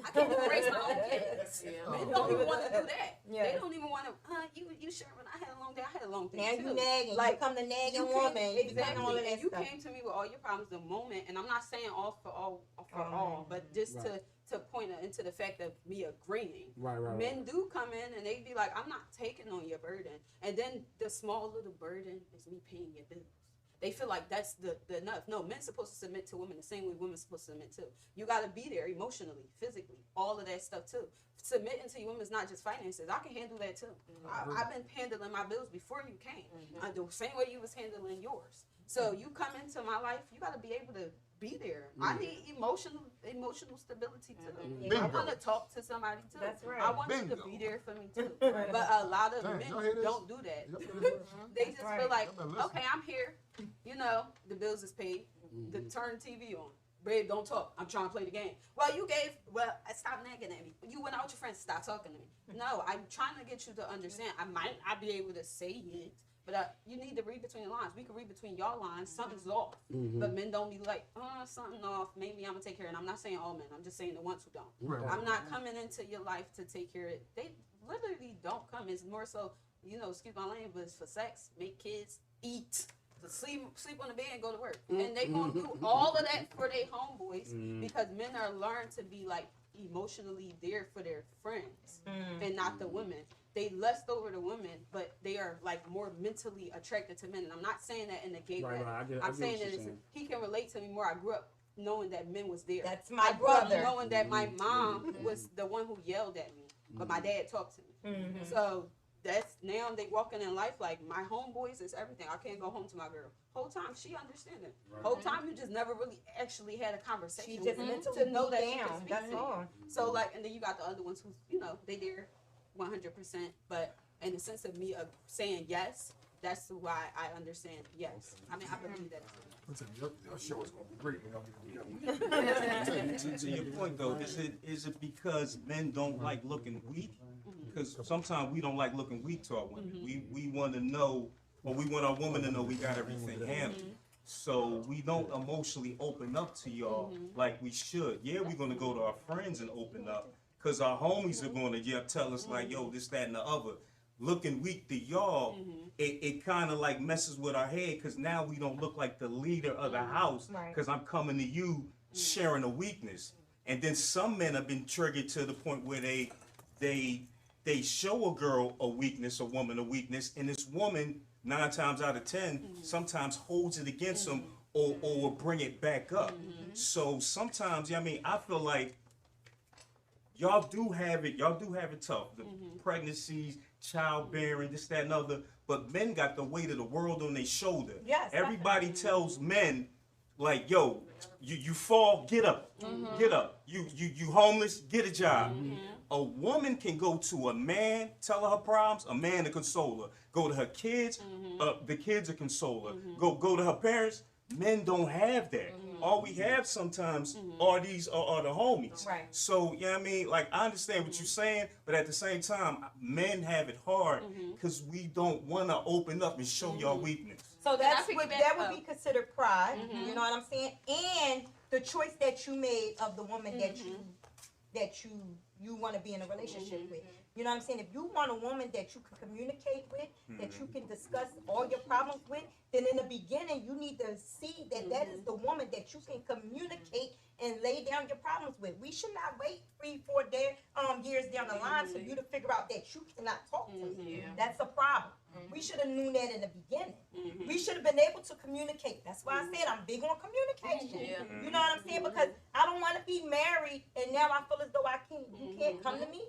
I can't even raise my own kids. Men don't even want to do that. They don't even want to, you sure when I had a long day? I had a long day now too. You nagging. Like, you come to nagging woman. Exactly. All of that and you stuff. came to me with all your problems the moment, and I'm not saying all for all, but just to point into the fact of me agreeing. Right. Men do come in and they be like, I'm not taking on your burden. And then the small little burden is me paying your bills. They feel like that's the enough. No, men's supposed to submit to women the same way women's supposed to submit too. You got to be there emotionally, physically, all of that stuff too. Submitting to your women's not just finances. I can handle that too. I've been handling my bills before you came. The same way you was handling yours. So you come into my life, you got to be able to be there. I need emotional stability too. I want to talk to somebody too. That's right. I want you to be there for me too. But a lot of men don't do that. They just feel like, okay, I'm here. The bills is paid. Turn TV on. Babe, don't talk. I'm trying to play the game. Stop nagging at me. You went out with your friends. Stop talking to me. No, I'm trying to get you to understand. I might not be able to say it, but you need to read between the lines. We can read between y'all lines. Something's off. But men don't be like, something off. Maybe I'm going to take care of it. I'm not saying all men. I'm just saying the ones who don't. I'm not coming into your life to take care of it. They literally don't come. It's more so, excuse my language, but it's for sex, make kids, eat, to sleep on the bed and go to work. And they going to do all of that for their homeboys because men are learned to be like emotionally there for their friends and not the women. They lust over the women, but they are like more mentally attracted to men. And I'm not saying that in a gay way. I'm saying that he can relate to me more. I grew up knowing that men was there. That's my I grew up brother. knowing that my mom was the one who yelled at me, but my dad talked to me. So that's now they walking in life like my homeboys is everything. I can't go home to my girl. Whole time she understanding. Whole time you just never really actually had a conversation. She just mentally to know that she down. can speak That's to you. all. So and then you got the other ones who they there 100%, but in the sense of me saying yes, that's why I understand yes. I believe that. Your show is going to be great. To your point though, is it because men don't like looking weak? because sometimes we don't like looking weak to our women. We want to know, or we want our woman to know we got everything handled. So we don't emotionally open up to y'all like we should. Yeah, we're gonna go to our friends and open up, cause our homies are gonna tell us like, yo, this, that, and the other. Looking weak to y'all, it kind of like messes with our head, cause now we don't look like the leader of the house, cause I'm coming to you sharing a weakness. And then some men have been triggered to the point where they show a girl a weakness, a woman a weakness, and this woman 9 times out of 10 sometimes holds it against them or will bring it back up. So sometimes, I mean, I feel like y'all do have it tough. The pregnancies, childbearing, this, that, and other. But men got the weight of the world on their shoulder. Yes, everybody tells men, like, yo, you fall, get up, get up. You homeless, get a job. A woman can go to a man, tell her problems, a man to console her. Go to her kids, the kids to console her. Go to her parents. Men don't have that. All we have sometimes are the homies. Right. So, you know what I mean? Like, I understand what you're saying, but at the same time, men have it hard because we don't want to open up and show y'all weakness. So that would be considered pride. You know what I'm saying? And the choice that you made of the woman that you want to be in a relationship with. You know what I'm saying? If you want a woman that you can communicate with, that you can discuss all your problems with, then in the beginning you need to see that that is the woman that you can communicate and lay down your problems with. We should not wait 3-4 years down the line for you to figure out that you cannot talk to me. That's a problem. We should have known that in the beginning. We should have been able to communicate. That's why I said I'm big on communication. You know what I'm saying? Because I don't want to be married and now I feel as though you can't come to me.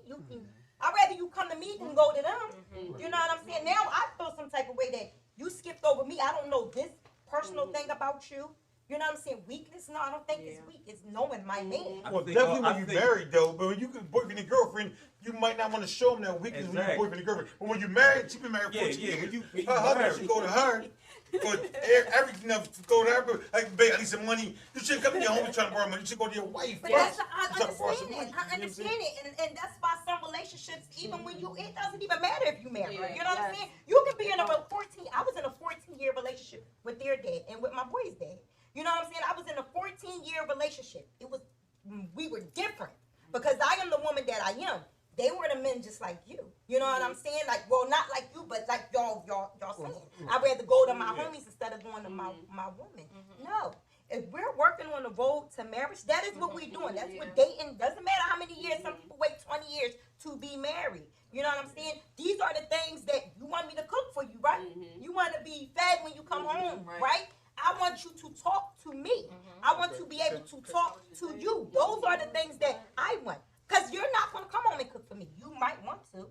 I'd rather you come to me than go to them. You know what I'm saying? Now I feel some type of way that you skipped over me. I don't know this personal thing about you. You know what I'm saying? Weakness? No, I don't think it's weak. It's knowing my man. Well, definitely when you're married, though. But when you can boyfriend and girlfriend, you might not want to show them that weakness when you're boyfriend and girlfriend. But when you're married, she's been married for 14 years. Her husband should go to her. But everything else go to her. But like, babe, I need some money. You shouldn't come to your home trying to borrow money. You should go to your wife. But that's, I understand it. I understand it. And that's why some relationships, even when it doesn't even matter if you marry. You know what I'm saying? You can be in a 14. I was in a 14-year relationship with their dad and with my boy's dad. You know what I'm saying? I was in a 14-year relationship. We were different because I am the woman that I am. They were the men just like you. You know what I'm saying? Like, well, not like you, but like y'all saying. I'd rather go to my homies instead of going to my woman. No. If we're working on the road to marriage, that is what we're doing. That's what dating, doesn't matter how many years. Some people wait 20 years to be married. You know what I'm saying? These are the things that you want me to cook for you, right? You want to be fed when you come home, right? I want you to talk to me. I want to be able to talk to you. Those are the things that I want. Because you're not going to come home and cook for me. You might want to,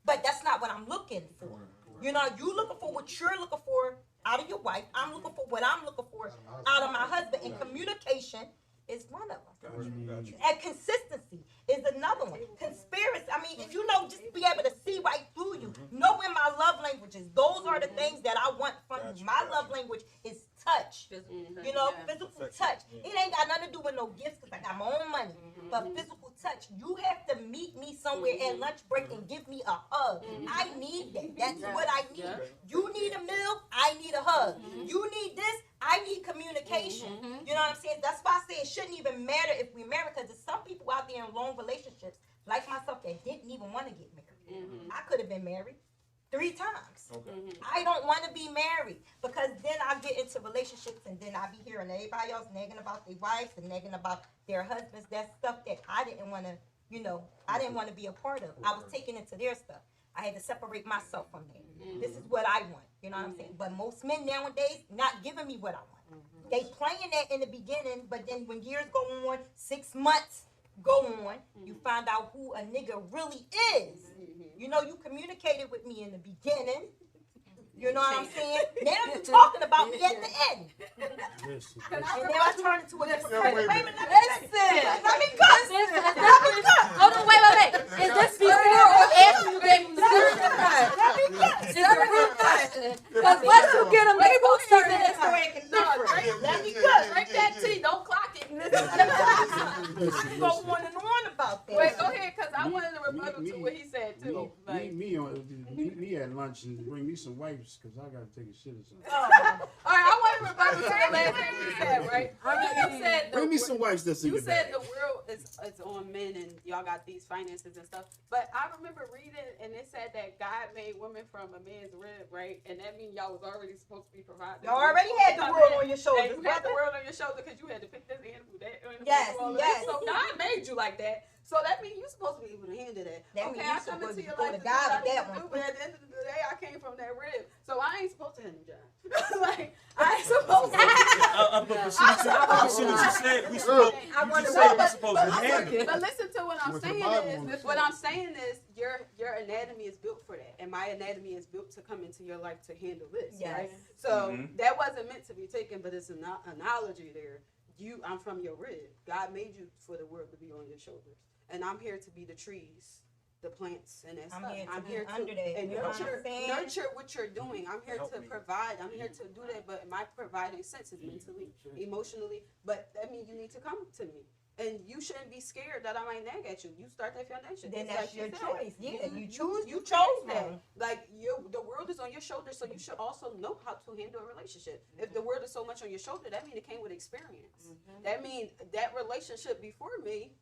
but that's not what I'm looking for. You know, you looking for what you're looking for out of your wife. I'm looking for what I'm looking for out of my husband. And communication is one of them. And consistency is another one. Conspiracy, I mean, if you know, just be able to see right through you. Knowing my love languages. Those are the things that I want from you. My love language is touch. You know, physical touch. It ain't got nothing to do with no gifts because I got my own money. But physical touch. You have to meet me somewhere at lunch break and give me a hug. I need that. That's what I need. You need a meal, I need a hug. You need this, I need communication. You know what I'm saying? That's why I say it shouldn't even matter if we marry, because there's some people out there in long relationships, like myself, that didn't even want to get married. I could have been married 3 times. I don't want to be married because then I get into relationships and then I be hearing everybody else nagging about their wives and nagging about their husbands. That's stuff that I didn't want to, I didn't want to be a part of. I was taking into their stuff. I had to separate myself from them. This is what I want. You know what I'm saying? But most men nowadays not giving me what I want. They playing that in the beginning, but then when years go on, 6 months go on, you find out who a nigga really is. You know, you communicated with me in the beginning. You know what I'm saying? Now you're talking about me at the end. And now I turn into a different person. Wait a minute, let me cut. Hold on, wait. Is this before or after you gave him the certificate? Let me cut. Because once you get them, they both start to Let me cut. Drink that tea. Don't clock it. I can go on and on about that. Wait, go ahead, because I wanted to rebuttal to what he said too. Meet me at lunch and bring me some wipes because I gotta take a shit or something. All right, I want to rebuttal to the last thing you said, right? You said Bring me some wipes that's in you your said bag. the world is on men and y'all got these finances and stuff. But I remember reading and it said that God made women from a man's rib, right? And that means y'all was already supposed to be providing. You already had the world on your shoulders. And you had the world on your shoulder because you had to pick this animal, that animal. Yes, all of yes. that. So God made you like that. So that means you're supposed to be able to handle that. That Okay, means I you come supposed into to your go life to to do God what I with that need to one. do, but at the end of the day, I came from that rib. So I ain't supposed to handle John. Like, I ain't supposed to. But see what you said. We supposed. I wonder You said we what. supposed to handle it. But listen to what I'm Went to the saying Bible is, on this what I'm saying is your anatomy is built for that, and my anatomy is built to come into your life to handle this, Yes. right? So that wasn't meant to be taken, but it's an analogy there. I'm from your rib. God made you for the world to be on your shoulders, and I'm here to be the trees, the plants, and that I'm stuff. here to I'm be here under that. and You know what I'm saying? nurture what you're doing. I'm here to provide. I'm here to do that, but my providing sense is mentally, emotionally. But that means you need to come to me. And you shouldn't be scared that I might nag at you. You start that foundation. Then Just that's like you your said. choice. Yeah, you choose. You You chose that. one. Like the world is on your shoulders, so you should also know how to handle a relationship. If the world is so much on your shoulder, that means it came with experience. That means that relationship before me,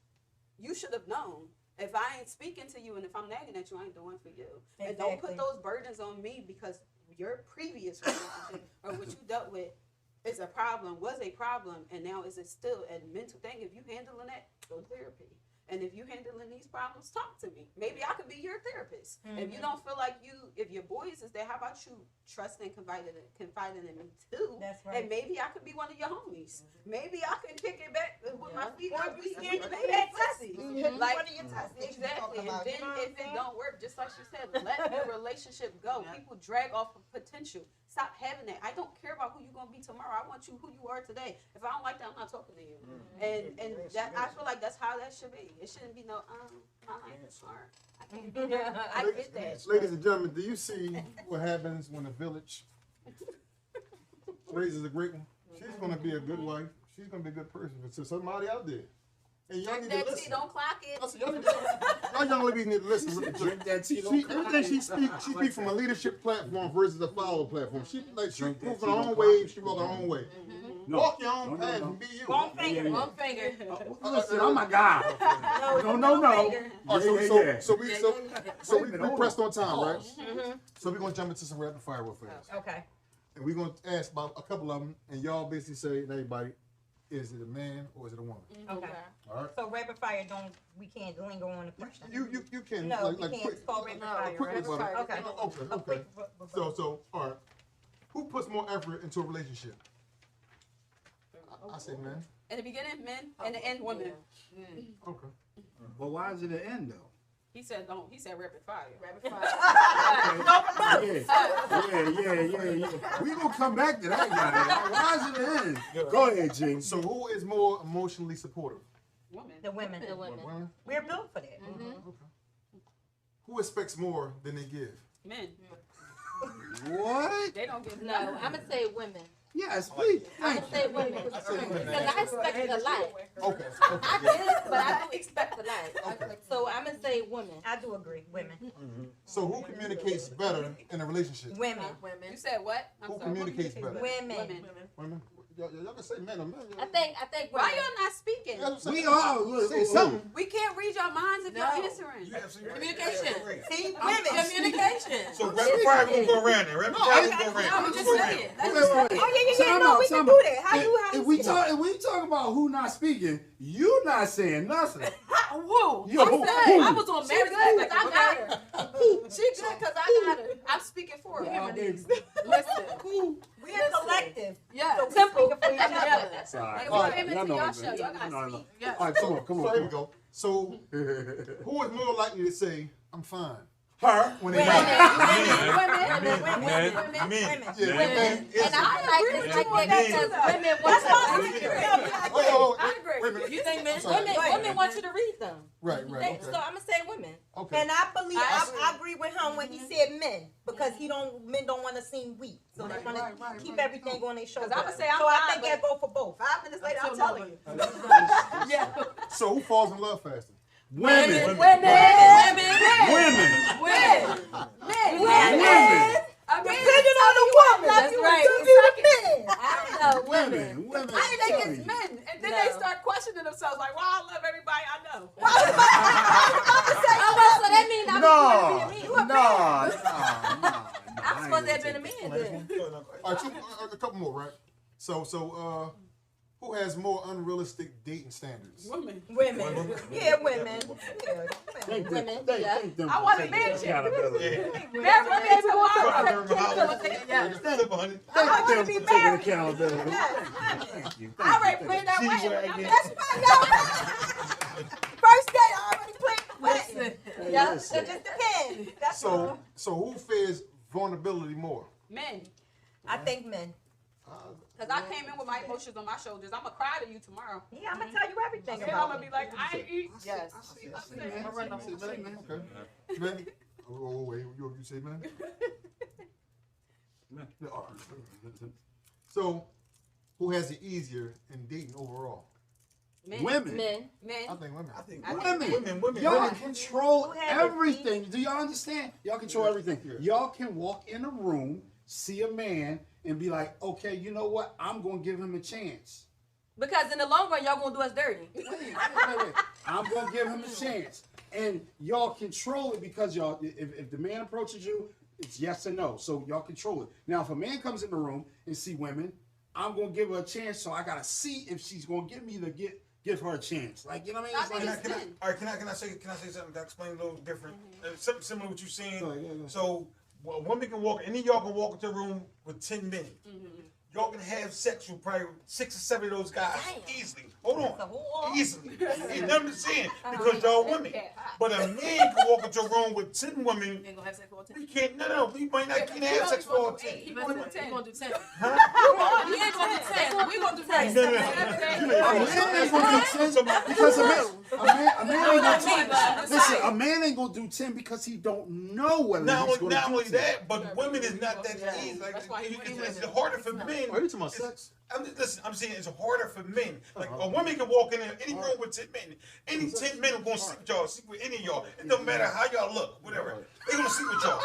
you should have known. If I ain't speaking to you and if I'm nagging at you, I ain't the one for you. And don't put those burdens on me because your previous relationship or what you dealt with is a problem, was a problem, and now is it still a mental thing? If you handling that, go to therapy. And if you handling these problems, talk to me. Maybe I could be your therapist. If you don't feel like if your boys is there, how about you trust and confiding in me too? That's right. And maybe I could be one of your homies. Maybe I can kick it back with my feet Or up. you We scared to maybe be that pussy. testy. Like, One of your tests that you exactly. talking And about, then you know what if I'm it saying? don't work, just like she said, let the relationship go. People drag off of potential. Stop having that. I don't care about who you're gonna be tomorrow. I want you who you are today. If I don't like that, I'm not talking to you. And that I feel like that's how that should be. It shouldn't be no my life is hard. I can't be there. I get that. Ladies and gentlemen, do you see what happens when a village raises a great one? She's gonna be a good wife. She's gonna be a good person to somebody out there. And y'all need to That tea, listen. don't clock it. Listen, y'all young ladies need to listen. Drink that tea. Everything she speaks from a leadership platform versus a follow platform. She Drink that moving tea, her don't own clock way. it. She walk her own way. No. Walk your own No, path no. and be you. One finger. One finger. Listen, I'm a guy. No. All right, so we pressed on time, right? Mm-hmm. So we're gonna jump into some rapid fire real fast. Okay. And we're gonna ask about a couple of them, and y'all basically say to everybody, is it a man or is it a woman? Okay. All right. So rapid fire, we can't linger on the question. You can No, like we can't. quick, It's called rapid fire. quickly, Rapid brother. fire. Okay. Okay. So all right. Who puts more effort into a relationship? I say men. In the beginning, men, and the end, women. Okay. But why is it an end though? He said don't. He said rapid fire. Rapid fire. Yeah. We gonna come back to that guy. Why is it an end? Go ahead, James. So who is more emotionally supportive? Women. The women. Women? We're built for that. Okay. Who expects more than they give? Men. What? They don't give No, I'm gonna say women. Yes, please. I'm gonna say women. Because I expect a lot. Okay. I did, but I do expect a lot. So I'm gonna say women. I do agree. Women. So who communicates better in a relationship? Women. You said what? I'm Who sorry. communicates better? Women. Women. Y'all can say men or men. I think Why women. y'all not speaking? We are. Say something. We can't read your minds if y'all answering. Communication. See, women. Communication. So rapid fire gonna go around there. Rapid fire gonna go No, around. we just saying. Wait. Oh yeah. No, we can do that. How you If we talk about who not speaking, you not saying nothing. Who? Yo, I'm saying, I was on She marriage good like because I got her. She good because I got her. I'm speaking for her. Oh, baby. Listen. We are collective. Yeah. So simple for each other. Together. Sorry. Hey, All we right, came y'all into know y'all what, show. man. Y'all got No. to speak. Yeah. All right, come on. So here we go. So who is more likely to say, I'm fine? Her. When they Women. Men. Yeah, women. And I like this like that because women want to read them. I agree. Wait a minute. You think men? Sorry. Women want you to read them. Right. So Okay. I'm gonna say women. Okay. And I agree with him when he said men because men don't want to seem weak, so they want to keep everything on their shoulders. I'ma say I'm so I fine, think that go for both. 5 minutes later, I'm telling you. Yeah. So who falls in love faster? Women. Women. I'm supposed to have been a man then. All right, a couple more, right? So, who has more unrealistic dating standards? Women. Yeah, women. Women. Yeah. I want a man. Marry my baby boy. Taking accountability. Thank you. I already played that way. That's why y'all. First day, I already played the way. Yeah, it just depends. That's all. So who fears vulnerability more? Men. I think men. Because I came in with my emotions on my shoulders. I'm going to cry to you tomorrow. Yeah, I'm gonna tell you everything And about I'm going to be like, I ain't eat. Yes. Okay. Man. Oh, wait, you say man? Yeah, all right. So, who has it easier in dating overall? Men. Women. Men. I think women. Women. Y'all control Who has it everything. Do y'all understand? Y'all control everything. Y'all can walk in a room, see a man, and be like, okay, you know what? I'm going to give him a chance. Because in the long run, y'all gonna do us dirty. Wait. I'm going to give him a chance. And y'all control it because y'all, if the man approaches you, it's yes or no. So y'all control it. Now, if a man comes in the room and see women, I'm going to give her a chance. So I got to see if she's going to give me give her a chance. Like, you know what I mean? It's like, Can I say something to explain a little different? Something similar to what you're saying. So a woman can walk, any of y'all can walk into a room with 10 men. Y'all can have sex with probably 6 or 7 of those guys easily. Hold on. Easily. Ain't nothing to saying because y'all women. But a man can walk into a room with 10 women. You ain't gonna have sex for 10. We can't, no, we might not can't have sex for all 10. He gonna do 10. He gonna do 10. Huh? He ain't gonna do 10. We gonna do 10. a man ain't going to do 10 because a man ain't going to listen, a man ain't going to do 10 because he don't know whether he's going to do 10. Not only that, but women is not that easy. Like, it's harder for men. Are you talking about sex? I'm saying it's harder for men. Like a woman can walk in any room with 10 men. Any 10 men are gonna sleep with y'all, sleep with any of y'all. It don't matter how y'all look, whatever. They're gonna sleep with y'all.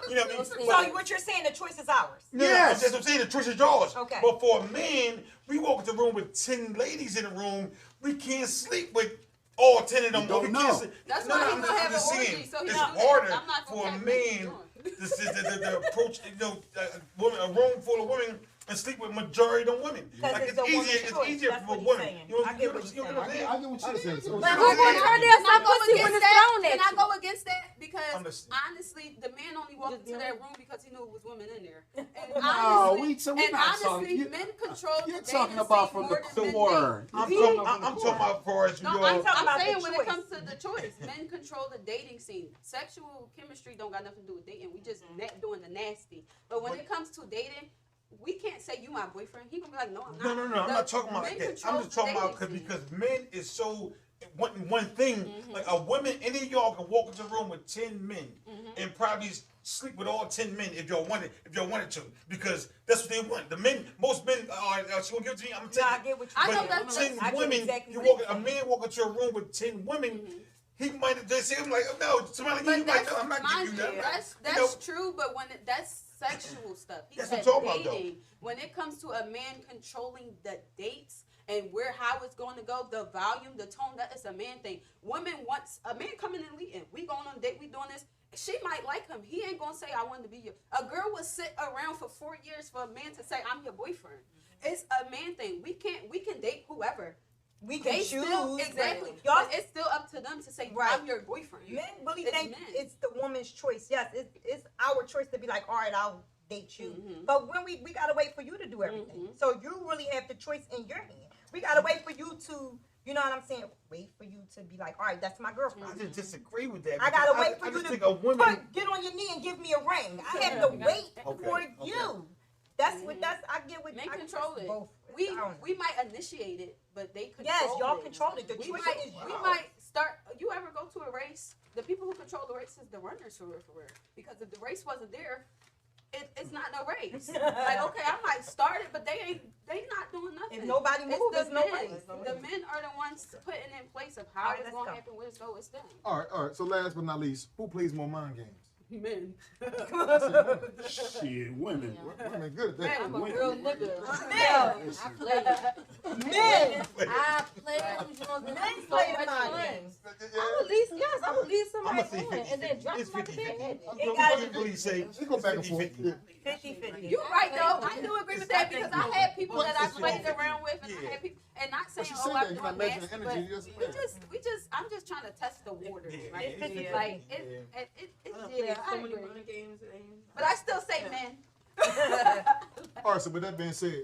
You know what I mean? So what you're saying, the choice is ours. Yes. That's what I'm saying, the choice is yours. Okay. But for a man, we walk into a room with 10 ladies in the room, we can't sleep with all 10 of them. Don't know. That's why he's gonna have an orgy, so it's he's not harder I'm not for a gonna man to approach, a room full of women and sleep with majority of women. Like it's easier for women. I get what you're saying. I get what you're saying. But who gonna turn their son pussy when it's thrown Can at I you? go against that? Because Understand. honestly, the man only walked into that room because he knew it was women in there. And No, honestly, we're not talking. honestly, men control You're the talking dating about scene from more the than men core. I'm talking about for us. No, I'm talking I'm about saying the when choice. it comes to the choice, men control the dating scene. Sexual chemistry don't got nothing to do with dating. We just doing the nasty. But when it comes to dating, we can't say you my boyfriend. He gonna be like, no, I'm not. No. I'm not talking about Men that. control I'm just talking the about dating scene. because men is so one thing. Like a woman, any of y'all can walk into a room with 10 men and probably sleep with all 10 men if y'all wanted to, because that's what they want. The men, most men, she gonna give it to me. I'm No, I telling you. get what I you're know saying. that's 10 I get women, exactly you what walk, you're a saying. man walk into a room with 10 women. He might have just say, I'm like, oh, no, somebody give you like, no, I'm not giving you that. That's true, but when that's sexual stuff. He That's said what I'm talking about, dating. When it comes to a man controlling the dates and how it's going to go, the volume, the tone, that is a man thing. Women wants a man coming and leading. We going on a date, we doing this. She might like him. He ain't gonna say I want to be your. A girl would sit around for 4 years for a man to say I'm your boyfriend. It's a man thing. We can date whoever. We can choose. Exactly. Y'all, But it's still up to them to say I'm your boyfriend. men really It's think men. it's the woman's choice. Yes, it's our choice to be like, all right, I'll date you. But when we gotta wait for you to do everything. So you really have the choice in your hand. We gotta wait for you to, you know what I'm saying? Wait for you to be like, all right, that's my girlfriend. I just disagree with that. I gotta because wait for I you just to think a woman. get on your knee and give me a ring. I have to wait for you. That's what I get with Men I control it. both. We I don't know. might initiate it, but they control Yes, y'all it. control it. The We choice might, is we yours. might start. You ever go to a race? The people who control the race is the runners for real. Because if the race wasn't there, it's not no race. Like, okay, I might start it, but they not doing nothing. If nobody moves, the it's no men. race. The men are the ones putting in place of how All right, it's let's going to go. happen, where it's going, it's done. All right. So last but not least, who plays more mind games? Men. Shit, women. Women good at that. I'm a real nigga. Men. I play. Men. I play. Men play my games. I would leave. Yes, I would leave I'm gonna somebody say on and then drop it's them like a 50-50. bed. I'm gonna really say We go back and 50-50. forth. Yeah. 50-50. You're right though. I do agree with that because I had people that I It's played 50-50. around with, and I Yeah. had people, and not saying, she oh, said I'm that, you're not doing matching that, the but energy, you just- we just, I'm just trying to test the waters, Yeah, right? yeah, It's yeah, like yeah. yeah, I agree. games. But I still say men. All right, so with that being said,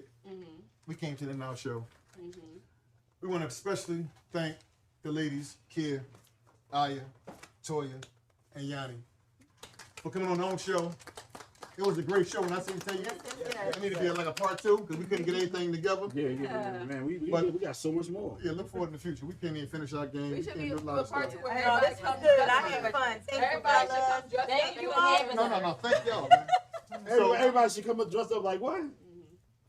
we came to the Now Show. We want to especially thank the ladies, Kia, Aya, Toya, and Yanni, for coming on the own show. It was a great show, and I see you tell you, it need to be like a part 2 because we couldn't get anything together. Yeah, man. We got so much more. Yeah, look forward in the future. We can't even finish our game. We should can't be do a a lot of part stuff. two where No, everybody this was comes good. dressed I up. had fun. Thank you, Everybody should fellas. come dressed Thank up you in for a having character. No, thank y'all, man. Everybody should come up dressed up like what?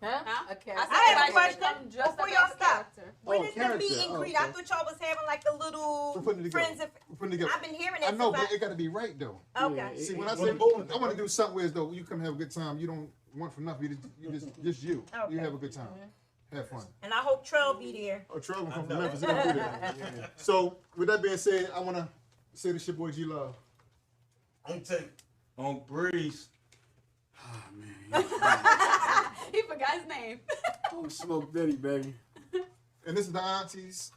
Huh? Okay. I said I have a everybody should question come dressed before up y'all as a stop. character. When is the character. meet and Oh, greet? okay. I thought y'all was having like a little We're putting it together. friends and We're putting it together. I've been hearing it. I know, since but it got to be right though. Okay. See, when I Well, say the bowling- I want to do something where as though you come have a good time, you don't want for nothing. You just you. Okay. You have a good time. Have fun. And I hope Trell be there. Oh, Trevor come from Memphis. He gonna do that. So, with that being said, I want to say this your boy G Love. On tape. On Breeze. Oh, man. He forgot his name. Oh, Smoke Daddy, baby. And this is the aunties,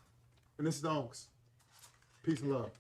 and this is the unks. Peace and love.